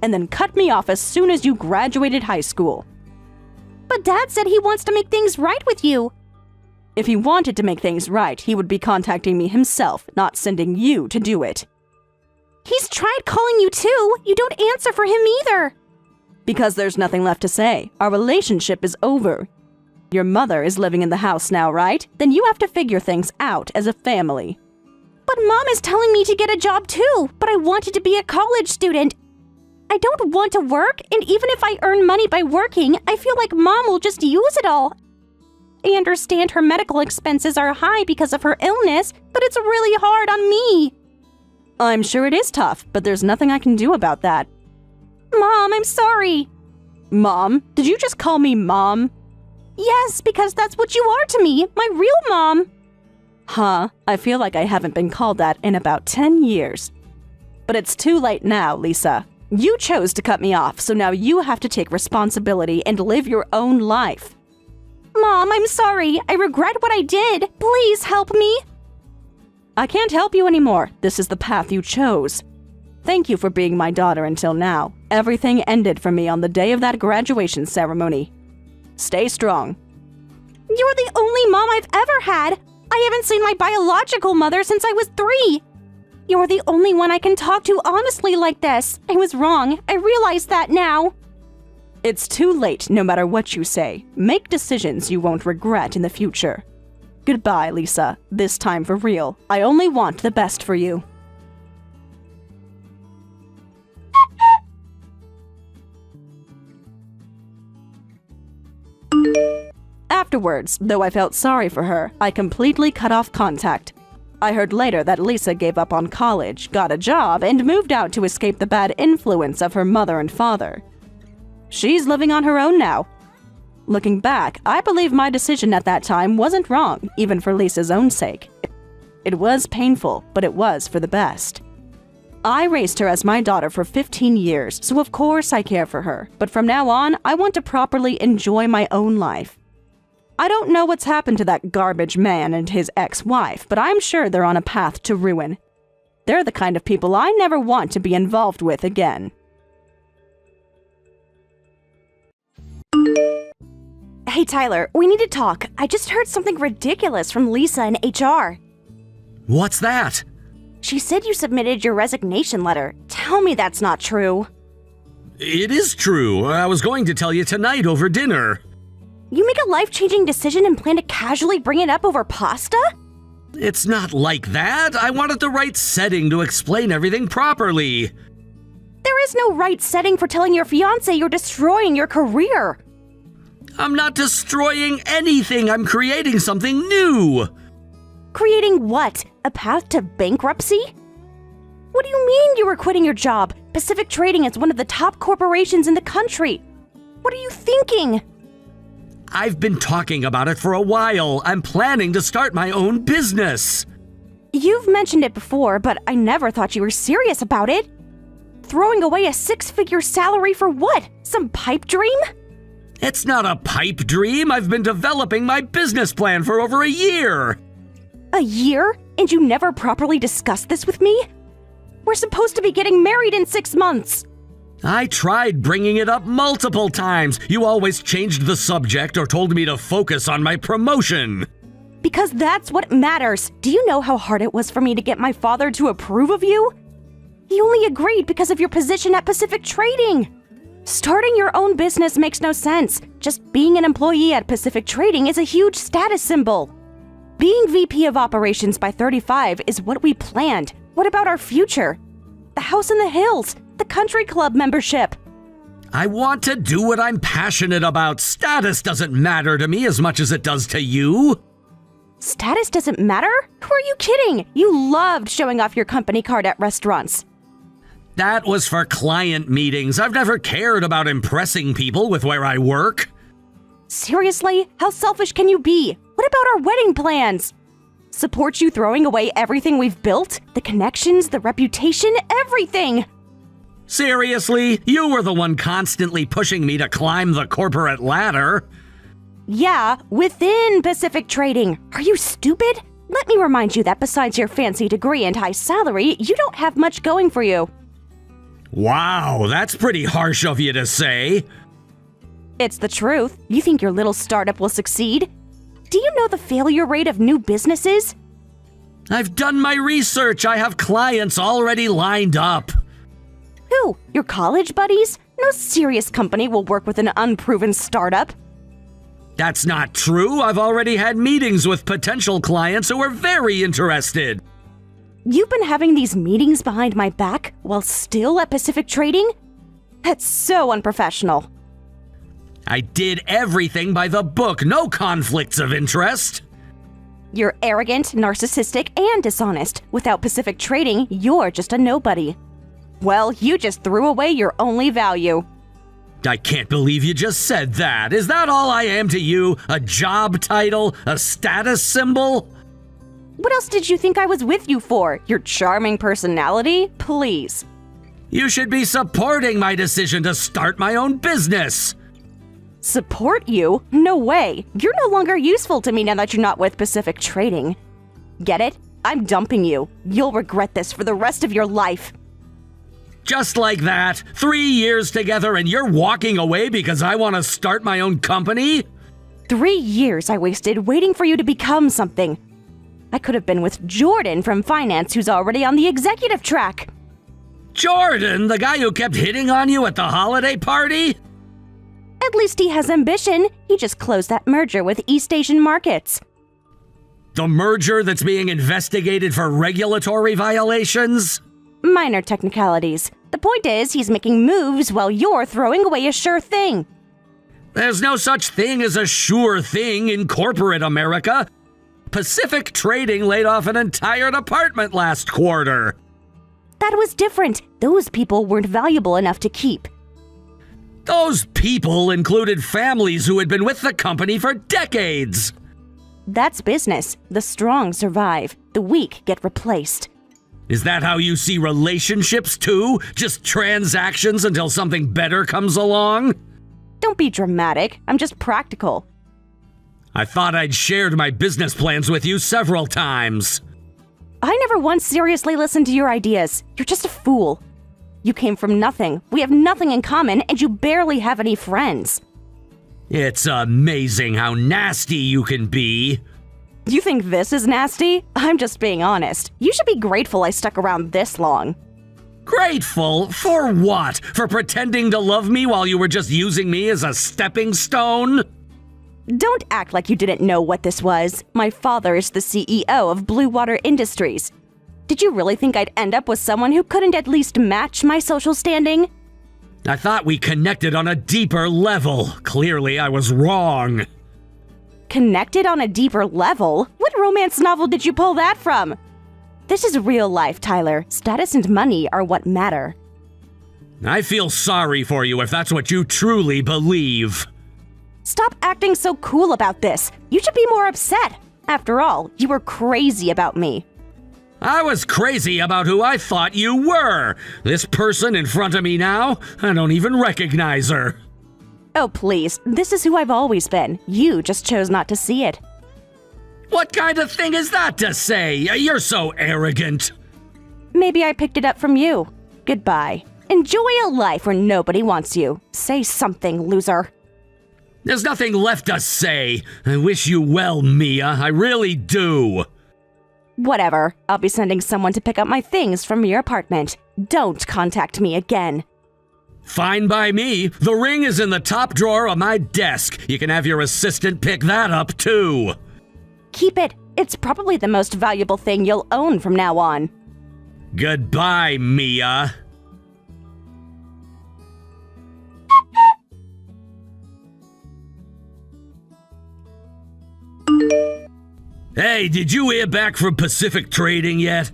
and then cut me off as soon as you graduated high school. But Dad said he wants to make things right with you. If he wanted to make things right, he would be contacting me himself, not sending you to do it. He's tried calling you too. You don't answer for him either. Because there's nothing left to say. Our relationship is over. Your mother is living in the house now, right? Then you have to figure things out as a family. But Mom is telling me to get a job too, but I wanted to be a college student. I don't want to work, and even if I earn money by working, I feel like Mom will just use it all. I understand her medical expenses are high because of her illness, but it's really hard on me. I'm sure it is tough, but there's nothing I can do about that. Mom, I'm sorry. Mom? Did you just call me Mom? Yes, because that's what you are to me, my real mom. Huh, I feel like I haven't been called that in about 10 years. But it's too late now, Lisa. You chose to cut me off, so now you have to take responsibility and live your own life. Mom, I'm sorry. I regret what I did. Please help me. I can't help you anymore. This is the path you chose. Thank you for being my daughter until now. Everything ended for me on the day of that graduation ceremony. Stay strong. You're the only mom I've ever had. I haven't seen my biological mother since I was 3. You're the only one I can talk to honestly like this. I was wrong. I realize that now. It's too late no matter what you say. Make decisions you won't regret in the future. Goodbye, Lisa. This time for real. I only want the best for you. Afterwards, though I felt sorry for her, I completely cut off contact. I heard later that Lisa gave up on college, got a job, and moved out to escape the bad influence of her mother and father. She's living on her own now. Looking back, I believe my decision at that time wasn't wrong, even for Lisa's own sake. It was painful, but it was for the best. I raised her as my daughter for 15 years, so of course I care for her, but from now on, I want to properly enjoy my own life. I don't know what's happened to that garbage man and his ex-wife, but I'm sure they're on a path to ruin. They're the kind of people I never want to be involved with again. Hey Tyler, we need to talk. I just heard something ridiculous from Lisa in HR. What's that? She said you submitted your resignation letter. Tell me that's not true. It is true. I was going to tell you tonight over dinner. You make a life-changing decision and plan to casually bring it up over pasta? It's not like that. I wanted the right setting to explain everything properly. There is no right setting for telling your fiancé you're destroying your career. I'm not destroying anything. I'm creating something new. Creating what? A path to bankruptcy? What do you mean you were quitting your job? Pacific Trading is one of the top corporations in the country. What are you thinking? I've been talking about it for a while. I'm planning to start my own business. You've mentioned it before, but I never thought you were serious about it. Throwing away a 6-figure salary for what? Some pipe dream? It's not a pipe dream. I've been developing my business plan for over a year. A year? And you never properly discussed this with me? We're supposed to be getting married in 6 months. I tried bringing it up multiple times. You always changed the subject or told me to focus on my promotion. Because that's what matters. Do you know how hard it was for me to get my father to approve of you? He only agreed because of your position at Pacific Trading. Starting your own business makes no sense. Just being an employee at Pacific Trading is a huge status symbol. Being VP of Operations by 35 is what we planned. What about our future? The house in the hills, the country club membership. I want to do what I'm passionate about. Status doesn't matter to me as much as it does to you. Status doesn't matter? Who are you kidding? You loved showing off your company card at restaurants. That was for client meetings. I've never cared about impressing people with where I work. Seriously? How selfish can you be? What about our wedding plans? Support you throwing away everything we've built? The connections, the reputation, everything! Seriously? You were the one constantly pushing me to climb the corporate ladder. Yeah, within Pacific Trading. Are you stupid? Let me remind you that besides your fancy degree and high salary, you don't have much going for you. Wow, that's pretty harsh of you to say. It's the truth. You think your little startup will succeed? Do you know the failure rate of new businesses? I've done my research. I have clients already lined up. Who? Your college buddies? No serious company will work with an unproven startup. That's not true. I've already had meetings with potential clients who are very interested. You've been having these meetings behind my back while still at Pacific Trading? That's so unprofessional. I did everything by the book. No conflicts of interest. You're arrogant, narcissistic, and dishonest. Without Pacific Trading, you're just a nobody. Well, you just threw away your only value. I can't believe you just said that. Is that all I am to you? A job title? A status symbol? What else did you think I was with you for? Your charming personality? Please. You should be supporting my decision to start my own business. Support you? No way. You're no longer useful to me now that you're not with Pacific Trading. Get it? I'm dumping you. You'll regret this for the rest of your life. Just like that, 3 years together and you're walking away because I want to start my own company? 3 years I wasted waiting for you to become something. I could have been with Jordan from finance who's already on the executive track. Jordan, the guy who kept hitting on you at the holiday party? At least he has ambition. He just closed that merger with East Asian Markets. The merger that's being investigated for regulatory violations? Minor technicalities. The point is, he's making moves while you're throwing away a sure thing. There's no such thing as a sure thing in corporate America. Pacific Trading laid off an entire department last quarter. That was different. Those people weren't valuable enough to keep. Those people included families who had been with the company for decades. That's business. The strong survive. The weak get replaced. Is that how you see relationships too? Just transactions until something better comes along? Don't be dramatic. I'm just practical. I thought I'd shared my business plans with you several times. I never once seriously listened to your ideas. You're just a fool. You came from nothing. We have nothing in common, and you barely have any friends. It's amazing how nasty you can be. You think this is nasty? I'm just being honest. You should be grateful I stuck around this long. Grateful? For what? For pretending to love me while you were just using me as a stepping stone? Don't act like you didn't know what this was. My father is the CEO of Blue Water Industries. Did you really think I'd end up with someone who couldn't at least match my social standing? I thought we connected on a deeper level. Clearly, I was wrong. Connected on a deeper level? What romance novel did you pull that from? This is real life, Tyler. Status and money are what matter. I feel sorry for you if that's what you truly believe. Stop acting so cool about this. You should be more upset. After all, you were crazy about me. I was crazy about who I thought you were. This person in front of me now, I don't even recognize her. Oh, please. This is who I've always been. You just chose not to see it. What kind of thing is that to say? You're so arrogant. Maybe I picked it up from you. Goodbye. Enjoy a life where nobody wants you. Say something, loser. There's nothing left to say. I wish you well, Mia. I really do. Whatever. I'll be sending someone to pick up my things from your apartment. Don't contact me again. Fine by me. The ring is in the top drawer of my desk. You can have your assistant pick that up, too. Keep it. It's probably the most valuable thing you'll own from now on. Goodbye, Mia. Hey, did you hear back from Pacific Trading yet?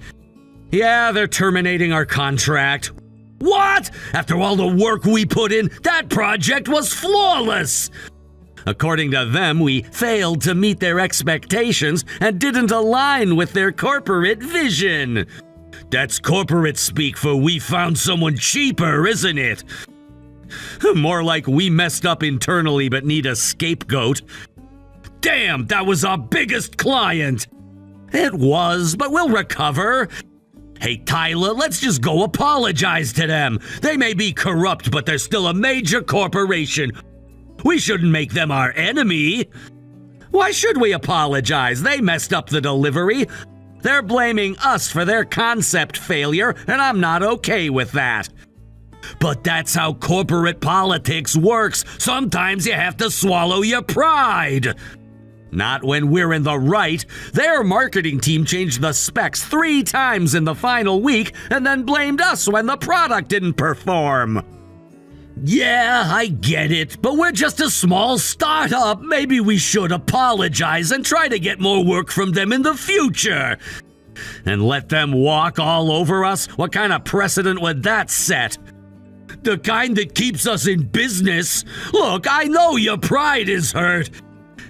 Yeah, they're terminating our contract. What? After all the work we put in, that project was flawless! According to them, we failed to meet their expectations and didn't align with their corporate vision. That's corporate speak for we found someone cheaper, isn't it? More like we messed up internally but need a scapegoat. Damn, that was our biggest client! It was, but we'll recover. Hey, Tyler, let's just go apologize to them. They may be corrupt, but they're still a major corporation. We shouldn't make them our enemy. Why should we apologize? They messed up the delivery. They're blaming us for their concept failure, and I'm not okay with that. But that's how corporate politics works. Sometimes you have to swallow your pride. Not when we're in the right. Their marketing team changed the specs 3 times in the final week and then blamed us when the product didn't perform. Yeah, I get it, but we're just a small startup. Maybe we should apologize and try to get more work from them in the future. And let them walk all over us? What kind of precedent would that set? The kind that keeps us in business. Look, I know your pride is hurt.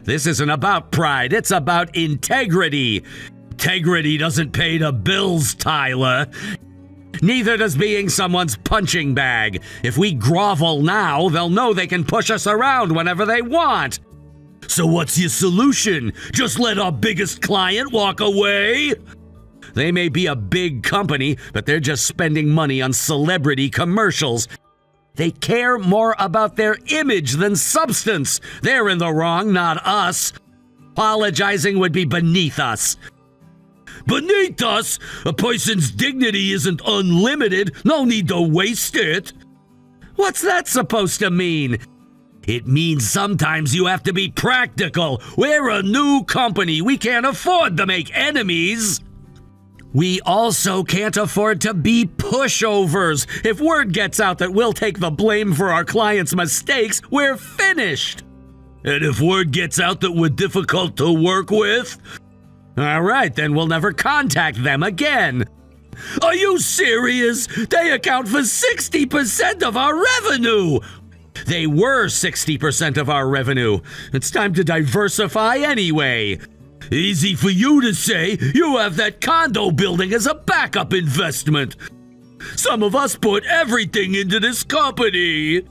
This isn't about pride, it's about integrity. Integrity doesn't pay the bills, Tyler. Neither does being someone's punching bag. If we grovel now, they'll know they can push us around whenever they want. So what's your solution? Just let our biggest client walk away? They may be a big company, but they're just spending money on celebrity commercials. They care more about their image than substance. They're in the wrong, not us. Apologizing would be beneath us. Beneath us? A person's dignity isn't unlimited. No need to waste it. What's that supposed to mean? It means sometimes you have to be practical. We're a new company. We can't afford to make enemies. We also can't afford to be pushovers. If word gets out that we'll take the blame for our clients' mistakes, we're finished. And if word gets out that we're difficult to work with? All right, then we'll never contact them again. Are you serious? They account for 60% of our revenue. They were 60% of our revenue. It's time to diversify anyway. Easy for you to say. You have that condo building as a backup investment. Some of us put everything into this company.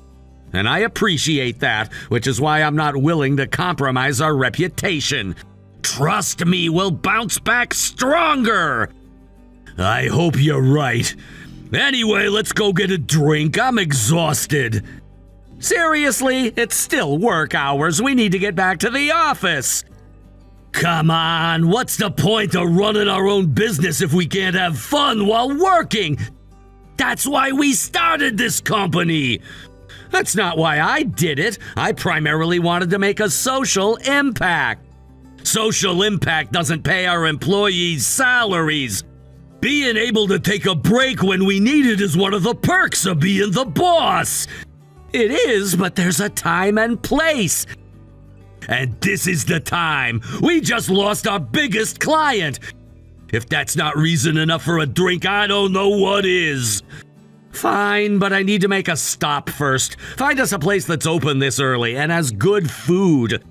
And I appreciate that, which is why I'm not willing to compromise our reputation. Trust me, we'll bounce back stronger. I hope you're right. Anyway, let's go get a drink. I'm exhausted. Seriously, it's still work hours. We need to get back to the office. Come on, what's the point of running our own business if we can't have fun while working? That's why we started this company. That's not why I did it. I primarily wanted to make a social impact. Social impact doesn't pay our employees' salaries. Being able to take a break when we need it is one of the perks of being the boss. It is, but there's a time and place. And this is the time. We just lost our biggest client. If that's not reason enough for a drink, I don't know what is. Fine, but I need to make a stop first. Find us a place that's open this early and has good food.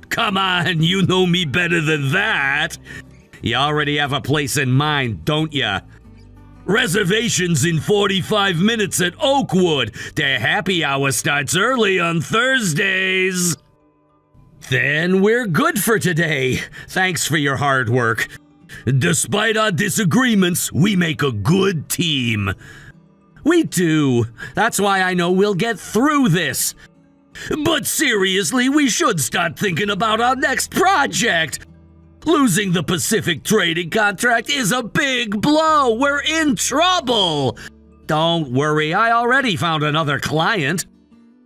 Come on, you know me better than that. You already have a place in mind, don't ya? Reservations in 45 minutes at Oakwood. Their happy hour starts early on Thursdays. Then we're good for today. Thanks for your hard work. Despite our disagreements, we make a good team. We do. That's why I know we'll get through this. But seriously, we should start thinking about our next project. Losing the Pacific trading contract is a big blow. We're in trouble. Don't worry, I already found another client.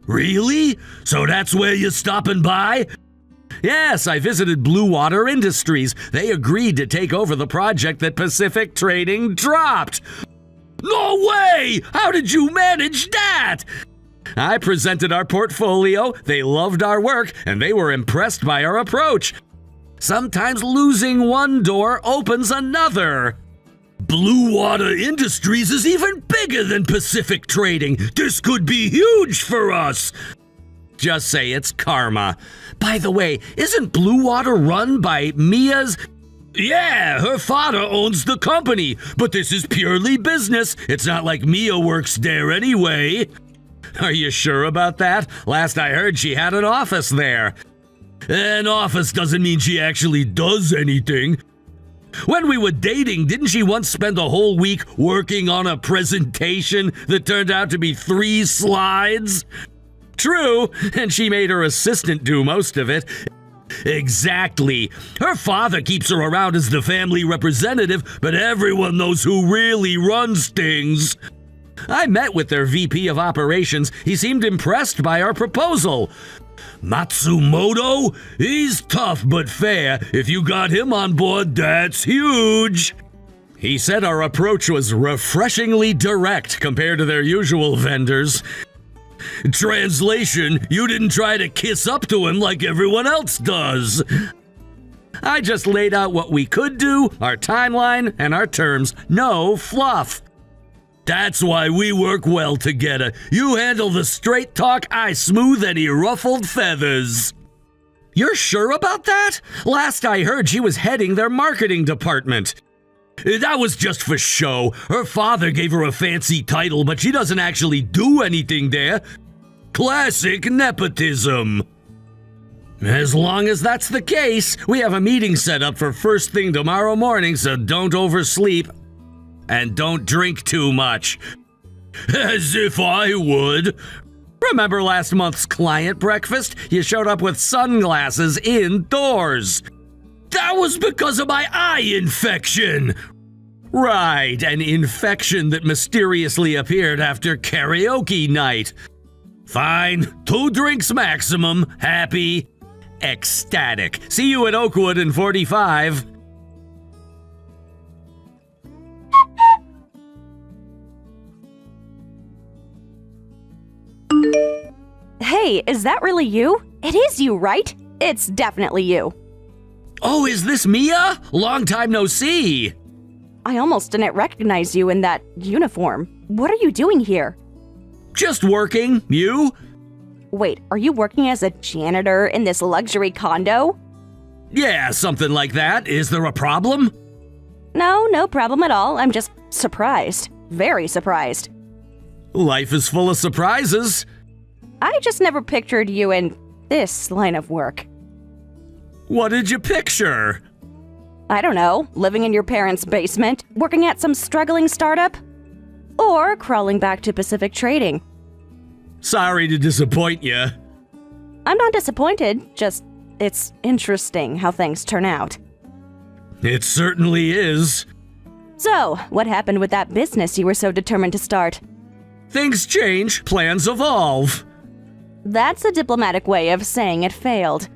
Really? So that's where you're stopping by? Yes, I visited Blue Water Industries. They agreed to take over the project that Pacific Trading dropped. No way! How did you manage that? I presented our portfolio, they loved our work, and they were impressed by our approach. Sometimes losing one door opens another. Blue Water Industries is even bigger than Pacific Trading. This could be huge for us. Just say it's karma. By the way, isn't Blue Water run by Mia's? Yeah, her father owns the company, but this is purely business. It's not like Mia works there anyway. Are you sure about that? Last I heard, she had an office there. An office doesn't mean she actually does anything. When we were dating, didn't she once spend a whole week working on a presentation that turned out to be 3 slides? True, and she made her assistant do most of it. Exactly. Her father keeps her around as the family representative, but everyone knows who really runs things. I met with their VP of operations. He seemed impressed by our proposal. Matsumoto? He's tough but fair. If you got him on board, that's huge. He said our approach was refreshingly direct compared to their usual vendors. Translation, you didn't try to kiss up to him like everyone else does. I just laid out what we could do, our timeline, and our terms. No fluff. That's why we work well together. You handle the straight talk, I smooth any ruffled feathers. You're sure about that? Last I heard, she was heading their marketing department. That was just for show. Her father gave her a fancy title, but she doesn't actually do anything there. Classic nepotism. As long as that's the case, we have a meeting set up for first thing tomorrow morning, so don't oversleep. And don't drink too much. As if I would. Remember last month's client breakfast? You showed up with sunglasses indoors. That was because of my eye infection. Right, an infection that mysteriously appeared after karaoke night. Fine, 2 drinks maximum, happy, ecstatic. See you at Oakwood in 45. Hey, is that really you? It is you, right? It's definitely you. Oh, is this Mia? Long time no see. I almost didn't recognize you in that uniform. What are you doing here? Just working. You? Wait, are you working as a janitor in this luxury condo? Yeah, something like that. Is there a problem? No problem at all. I'm just surprised. Very surprised. Life is full of surprises. I just never pictured you in this line of work. What did you picture? I don't know, living in your parents' basement, working at some struggling startup, or crawling back to Pacific Trading. Sorry to disappoint you. I'm not disappointed, just it's interesting how things turn out. It certainly is. So, what happened with that business you were so determined to start? Things change, plans evolve. That's a diplomatic way of saying it failed.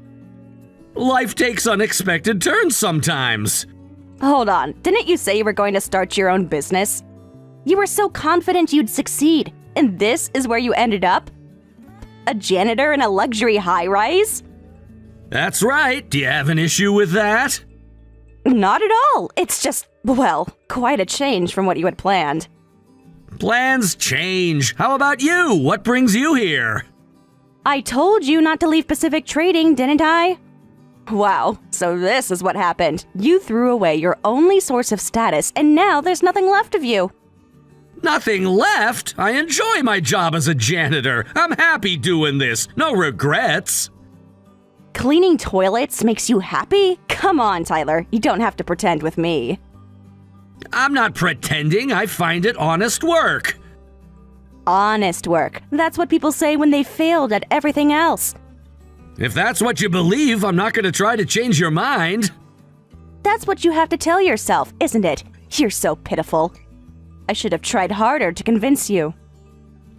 Life takes unexpected turns sometimes. Hold on, didn't you say you were going to start your own business? You were so confident you'd succeed, and this is where you ended up? A janitor in a luxury high-rise? That's right. Do you have an issue with that? Not at all. It's just, well, quite a change from what you had planned. Plans change. How about you? What brings you here? I told you not to leave Pacific Trading, didn't I? Wow, so this is what happened. You threw away your only source of status, and now there's nothing left of you. Nothing left? I enjoy my job as a janitor. I'm happy doing this. No regrets. Cleaning toilets makes you happy? Come on, Tyler. You don't have to pretend with me. I'm not pretending. I find it honest work. Honest work. That's what people say when they failed at everything else. If that's what you believe, I'm not going to try to change your mind. That's what you have to tell yourself, isn't it? You're so pitiful. I should have tried harder to convince you.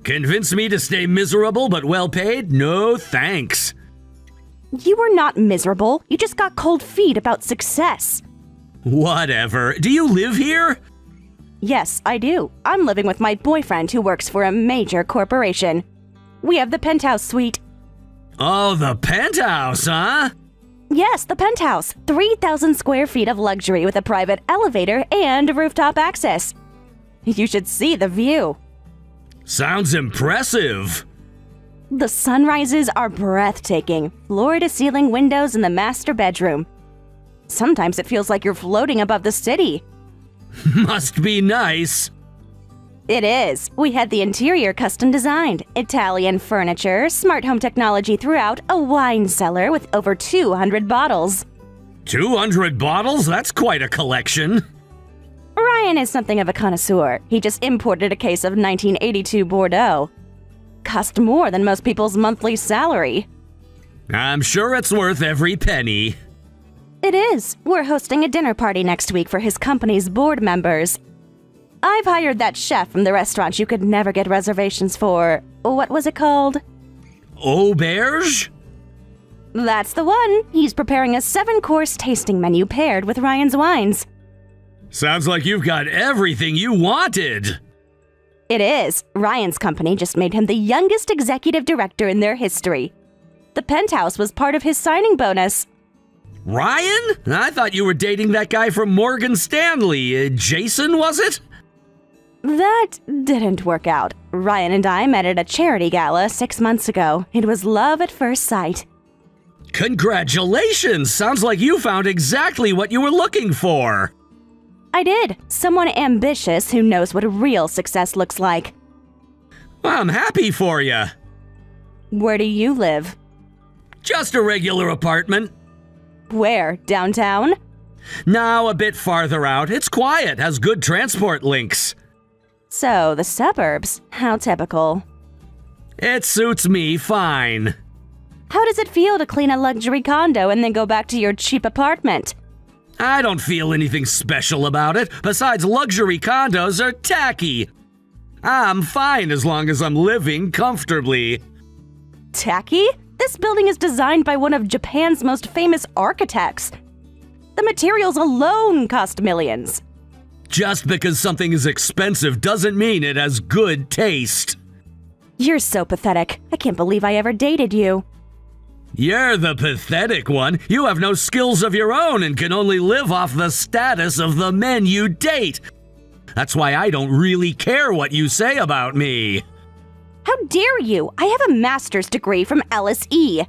Convince me to stay miserable but well paid? No thanks. You were not miserable. You just got cold feet about success. Whatever. Do you live here? Yes, I do. I'm living with my boyfriend who works for a major corporation. We have the penthouse suite. Oh, the penthouse, huh? Yes, the penthouse. 3,000 square feet of luxury with a private elevator and rooftop access. You should see the view. Sounds impressive. The sunrises are breathtaking. Floor-to-ceiling windows in the master bedroom. Sometimes it feels like you're floating above the city. Must be nice. It is. We had the interior custom designed. Italian furniture, smart home technology throughout, a wine cellar with over 200 bottles. 200 bottles? That's quite a collection. Ryan is something of a connoisseur. He just imported a case of 1982 Bordeaux. Cost more than most people's monthly salary. I'm sure it's worth every penny. It is. We're hosting a dinner party next week for his company's board members. I've hired that chef from the restaurant you could never get reservations for. What was it called? Auberge? That's the one. He's preparing a 7-course tasting menu paired with Ryan's wines. Sounds like you've got everything you wanted. It is. Ryan's company just made him the youngest executive director in their history. The penthouse was part of his signing bonus. Ryan? I thought you were dating that guy from Morgan Stanley. Jason, was it? That didn't work out. Ryan and I met at a charity gala 6 months ago. It was love at first sight. Congratulations! Sounds like you found exactly what you were looking for. I did. Someone ambitious who knows what real success looks like. I'm happy for you. Where do you live? Just a regular apartment. Where? Downtown? Now a bit farther out. It's quiet, has good transport links. So, the suburbs. How typical. It suits me fine. How does it feel to clean a luxury condo and then go back to your cheap apartment? I don't feel anything special about it. Besides, luxury condos are tacky. I'm fine as long as I'm living comfortably. Tacky? This building is designed by one of Japan's most famous architects. The materials alone cost millions. Just because something is expensive doesn't mean it has good taste. You're so pathetic. I can't believe I ever dated you. You're the pathetic one. You have no skills of your own and can only live off the status of the men you date. That's why I don't really care what you say about me. How dare you? I have a master's degree from LSE.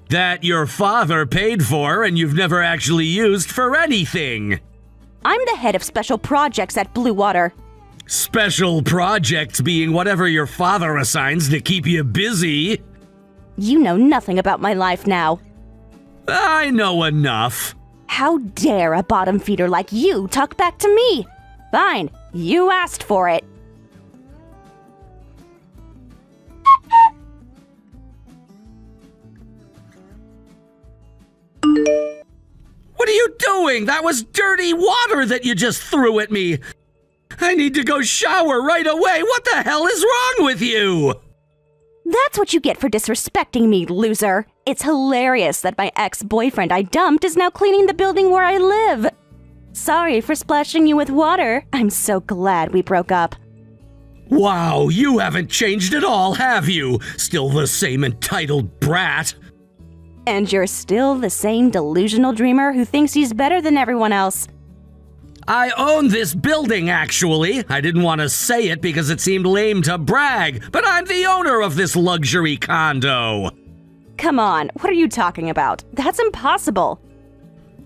That your father paid for and you've never actually used for anything. I'm the head of special projects at Blue Water. Special projects being whatever your father assigns to keep you busy. You know nothing about my life now. I know enough. How dare a bottom feeder like you talk back to me? Fine, you asked for it. What are you doing? That was dirty water that you just threw at me. I need to go shower right away. What the hell is wrong with you? That's what you get for disrespecting me, loser. It's hilarious that my ex-boyfriend I dumped is now cleaning the building where I live. Sorry for splashing you with water. I'm so glad we broke up. Wow, you haven't changed at all, have you? Still the same entitled brat. And you're still the same delusional dreamer who thinks he's better than everyone else. I own this building, actually. I didn't want to say it because it seemed lame to brag, but I'm the owner of this luxury condo. Come on, what are you talking about? That's impossible.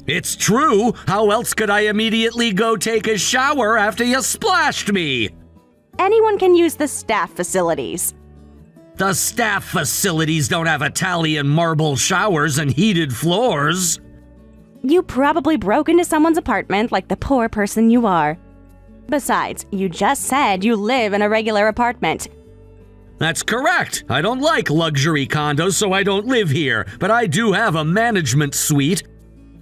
It's true. How else could I immediately go take a shower after you splashed me? Anyone can use the staff facilities. The staff facilities don't have Italian marble showers and heated floors. You probably broke into someone's apartment like the poor person you are. Besides, you just said you live in a regular apartment. That's correct. I don't like luxury condos, so I don't live here. But I do have a management suite.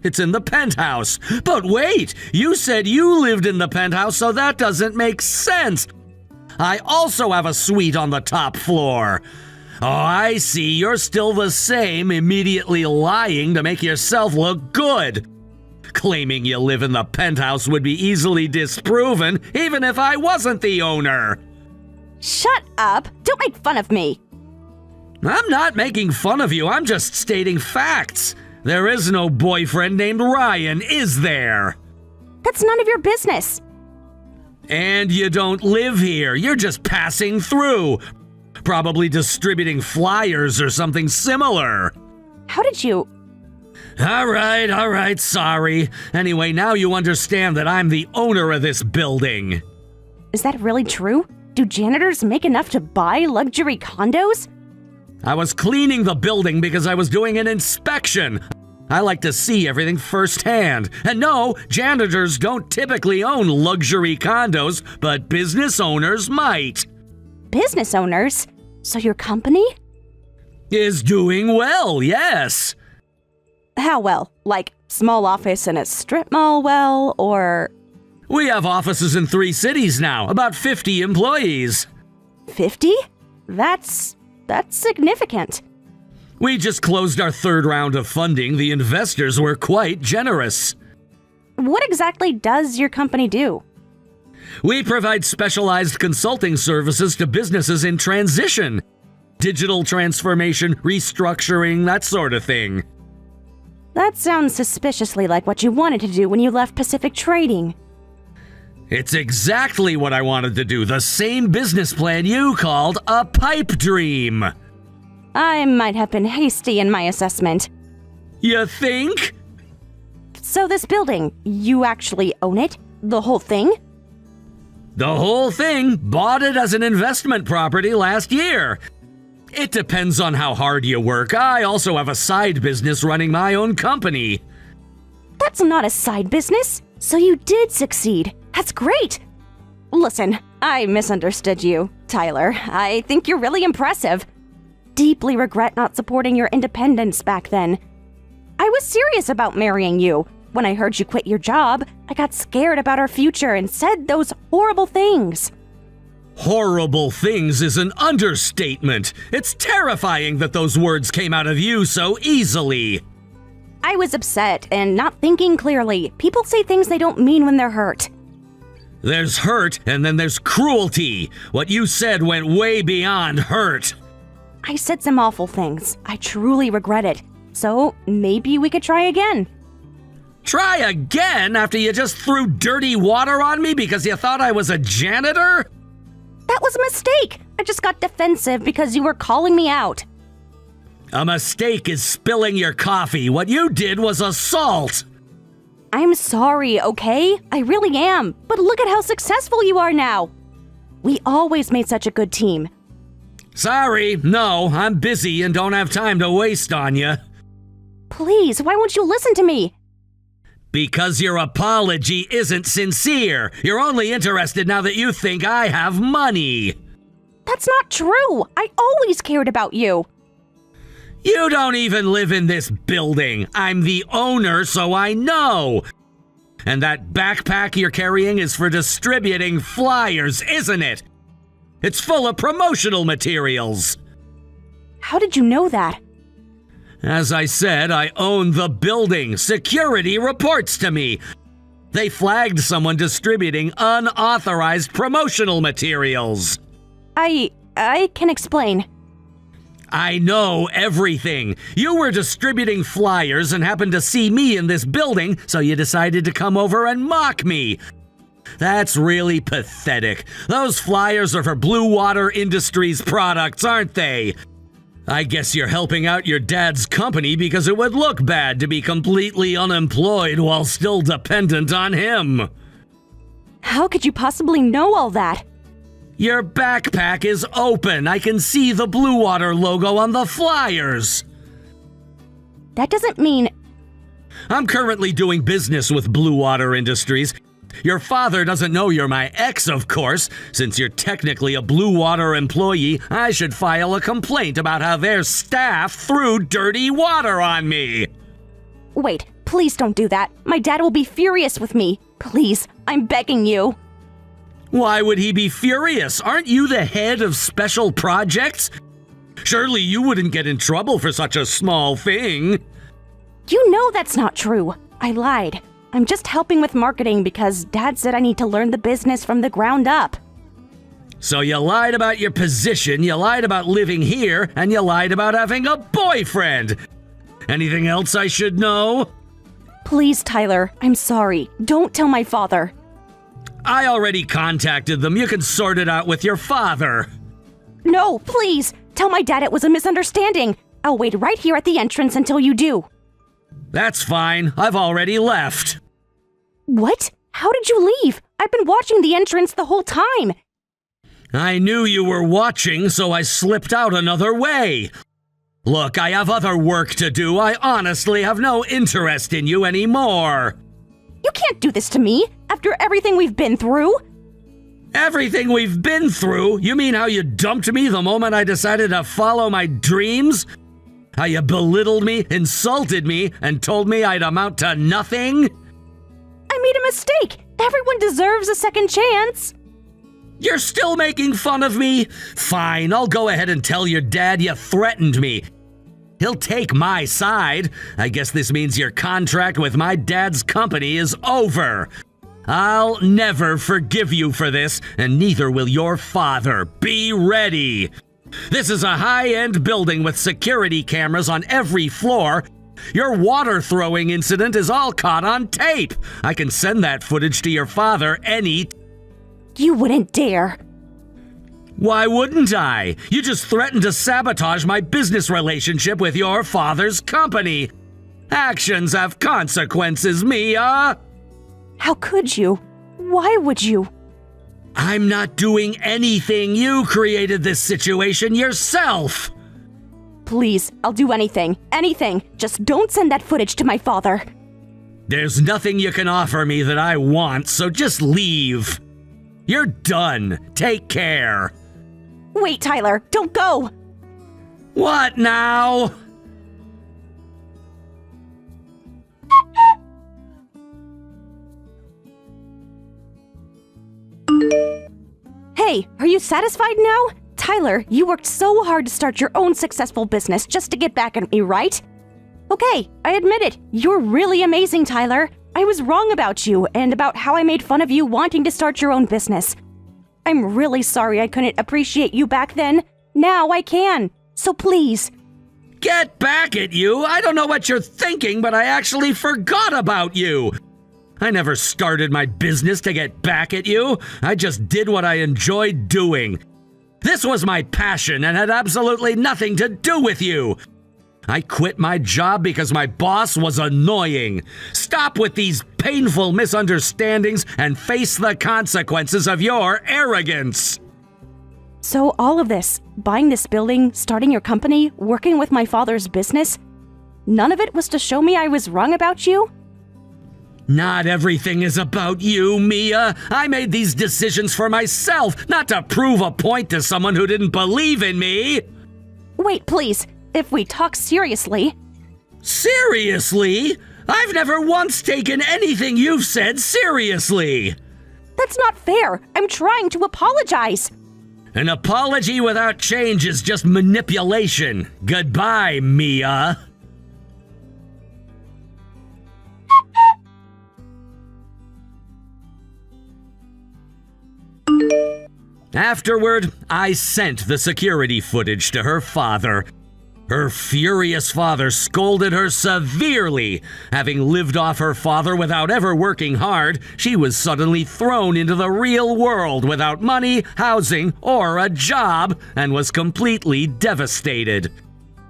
It's in the penthouse. But wait, you said you lived in the penthouse, so that doesn't make sense. I also have a suite on the top floor. Oh, I see. You're still the same, immediately lying to make yourself look good. Claiming you live in the penthouse would be easily disproven, even if I wasn't the owner. Shut up! Don't make fun of me! I'm not making fun of you. I'm just stating facts. There is no boyfriend named Ryan, is there? That's none of your business. And you don't live here. You're just passing through. Probably distributing flyers or something similar. How did you... All right, sorry. Anyway, now you understand that I'm the owner of this building. Is that really true? Do janitors make enough to buy luxury condos? I was cleaning the building because I was doing an inspection. I like to see everything firsthand. And no, janitors don't typically own luxury condos, but business owners might. Business owners? So your company? Is doing well, yes. How well? Like small office in a strip mall well, or We have offices in 3 cities now, about 50 employees. 50? That's significant. We just closed our 3rd round of funding. The investors were quite generous. What exactly does your company do? We provide specialized consulting services to businesses in transition. Digital transformation, restructuring, that sort of thing. That sounds suspiciously like what you wanted to do when you left Pacific Trading. It's exactly what I wanted to do, the same business plan you called a pipe dream. I might have been hasty in my assessment. You think? So this building, you actually own it? The whole thing? The whole thing. Bought it as an investment property last year. It depends on how hard you work. I also have a side business running my own company. That's not a side business. So you did succeed. That's great. Listen, I misunderstood you, Tyler. I think you're really impressive. Deeply regret not supporting your independence back then. I was serious about marrying you. When I heard you quit your job, I got scared about our future and said those horrible things. Horrible things is an understatement. It's terrifying that those words came out of you so easily. I was upset and not thinking clearly. People say things they don't mean when they're hurt. There's hurt and then there's cruelty. What you said went way beyond hurt. I said some awful things. I truly regret it. So maybe we could try again. Try again after you just threw dirty water on me because you thought I was a janitor? That was a mistake. I just got defensive because you were calling me out. A mistake is spilling your coffee. What you did was assault. I'm sorry, okay? I really am. But look at how successful you are now. We always made such a good team. Sorry, no, I'm busy and don't have time to waste on you. Please, why won't you listen to me? Because your apology isn't sincere. You're only interested now that you think I have money. That's not true. I always cared about you. You don't even live in this building. I'm the owner, so I know. And that backpack you're carrying is for distributing flyers, isn't it? It's full of promotional materials. How did you know that? As I said, I own the building. Security reports to me. They flagged someone distributing unauthorized promotional materials. I can explain. I know everything. You were distributing flyers and happened to see me in this building, so you decided to come over and mock me. That's really pathetic. Those flyers are for Blue Water Industries products, aren't they? I guess you're helping out your dad's company because it would look bad to be completely unemployed while still dependent on him. How could you possibly know all that? Your backpack is open. I can see the Blue Water logo on the flyers. That doesn't mean... I'm currently doing business with Blue Water Industries. Your father doesn't know you're my ex, of course. Since you're technically a Blue Water employee, I should file a complaint about how their staff threw dirty water on me. Wait, please don't do that. My dad will be furious with me. Please, I'm begging you. Why would he be furious? Aren't you the head of special projects? Surely you wouldn't get in trouble for such a small thing. You know that's not true. I lied. I'm just helping with marketing because Dad said I need to learn the business from the ground up. So you lied about your position, you lied about living here, and you lied about having a boyfriend. Anything else I should know? Please, Tyler, I'm sorry. Don't tell my father. I already contacted them. You can sort it out with your father. No, please. Tell my dad it was a misunderstanding. I'll wait right here at the entrance until you do. That's fine. I've already left. What? How did you leave? I've been watching the entrance the whole time. I knew you were watching, so I slipped out another way. Look, I have other work to do. I honestly have no interest in you anymore. You can't do this to me after everything we've been through. Everything we've been through? You mean how you dumped me the moment I decided to follow my dreams? How you belittled me, insulted me, and told me I'd amount to nothing? I made a mistake. Everyone deserves a second chance. You're still making fun of me? Fine, I'll go ahead and tell your dad you threatened me. He'll take my side. I guess this means your contract with my dad's company is over. I'll never forgive you for this, and neither will your father. Be ready. This is a high-end building with security cameras on every floor. Your water throwing incident is all caught on tape. I can send that footage to your father any time. You wouldn't dare. Why wouldn't I? You just threatened to sabotage my business relationship with your father's company. Actions have consequences, Mia. How could you? Why would you? I'm not doing anything. You created this situation yourself. Please, I'll do anything. Anything. Just don't send that footage to my father. There's nothing you can offer me that I want, so just leave. You're done. Take care. Wait, Tyler, don't go. What now? Hey, are you satisfied now? Tyler, you worked so hard to start your own successful business just to get back at me, right? Okay, I admit it. You're really amazing, Tyler. I was wrong about you and about how I made fun of you wanting to start your own business. I'm really sorry I couldn't appreciate you back then. Now I can. So please. Get back at you? I don't know what you're thinking, but I actually forgot about you. I never started my business to get back at you. I just did what I enjoyed doing. This was my passion and had absolutely nothing to do with you. I quit my job because my boss was annoying. Stop with these painful misunderstandings and face the consequences of your arrogance. So all of this, buying this building, starting your company, working with my father's business, none of it was to show me I was wrong about you? Not everything is about you, Mia. I made these decisions for myself, not to prove a point to someone who didn't believe in me. Wait, please. If we talk seriously... Seriously? I've never once taken anything you've said seriously. That's not fair. I'm trying to apologize. An apology without change is just manipulation. Goodbye, Mia. Afterward, I sent the security footage to her father. Her furious father scolded her severely. Having lived off her father without ever working hard, she was suddenly thrown into the real world without money, housing, or a job, and was completely devastated.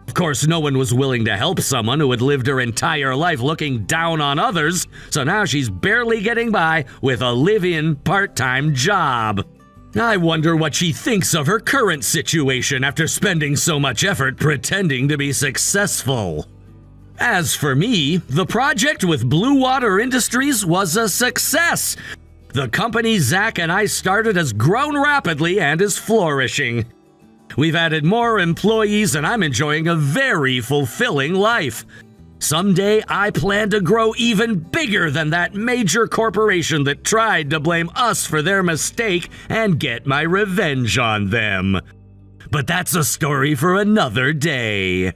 Of course, no one was willing to help someone who had lived her entire life looking down on others, so now she's barely getting by with a live-in part-time job. I wonder what she thinks of her current situation after spending so much effort pretending to be successful. As for me, the project with Blue Water Industries was a success. The company Zach and I started has grown rapidly and is flourishing. We've added more employees and I'm enjoying a very fulfilling life. Someday, I plan to grow even bigger than that major corporation that tried to blame us for their mistake and get my revenge on them. But that's a story for another day.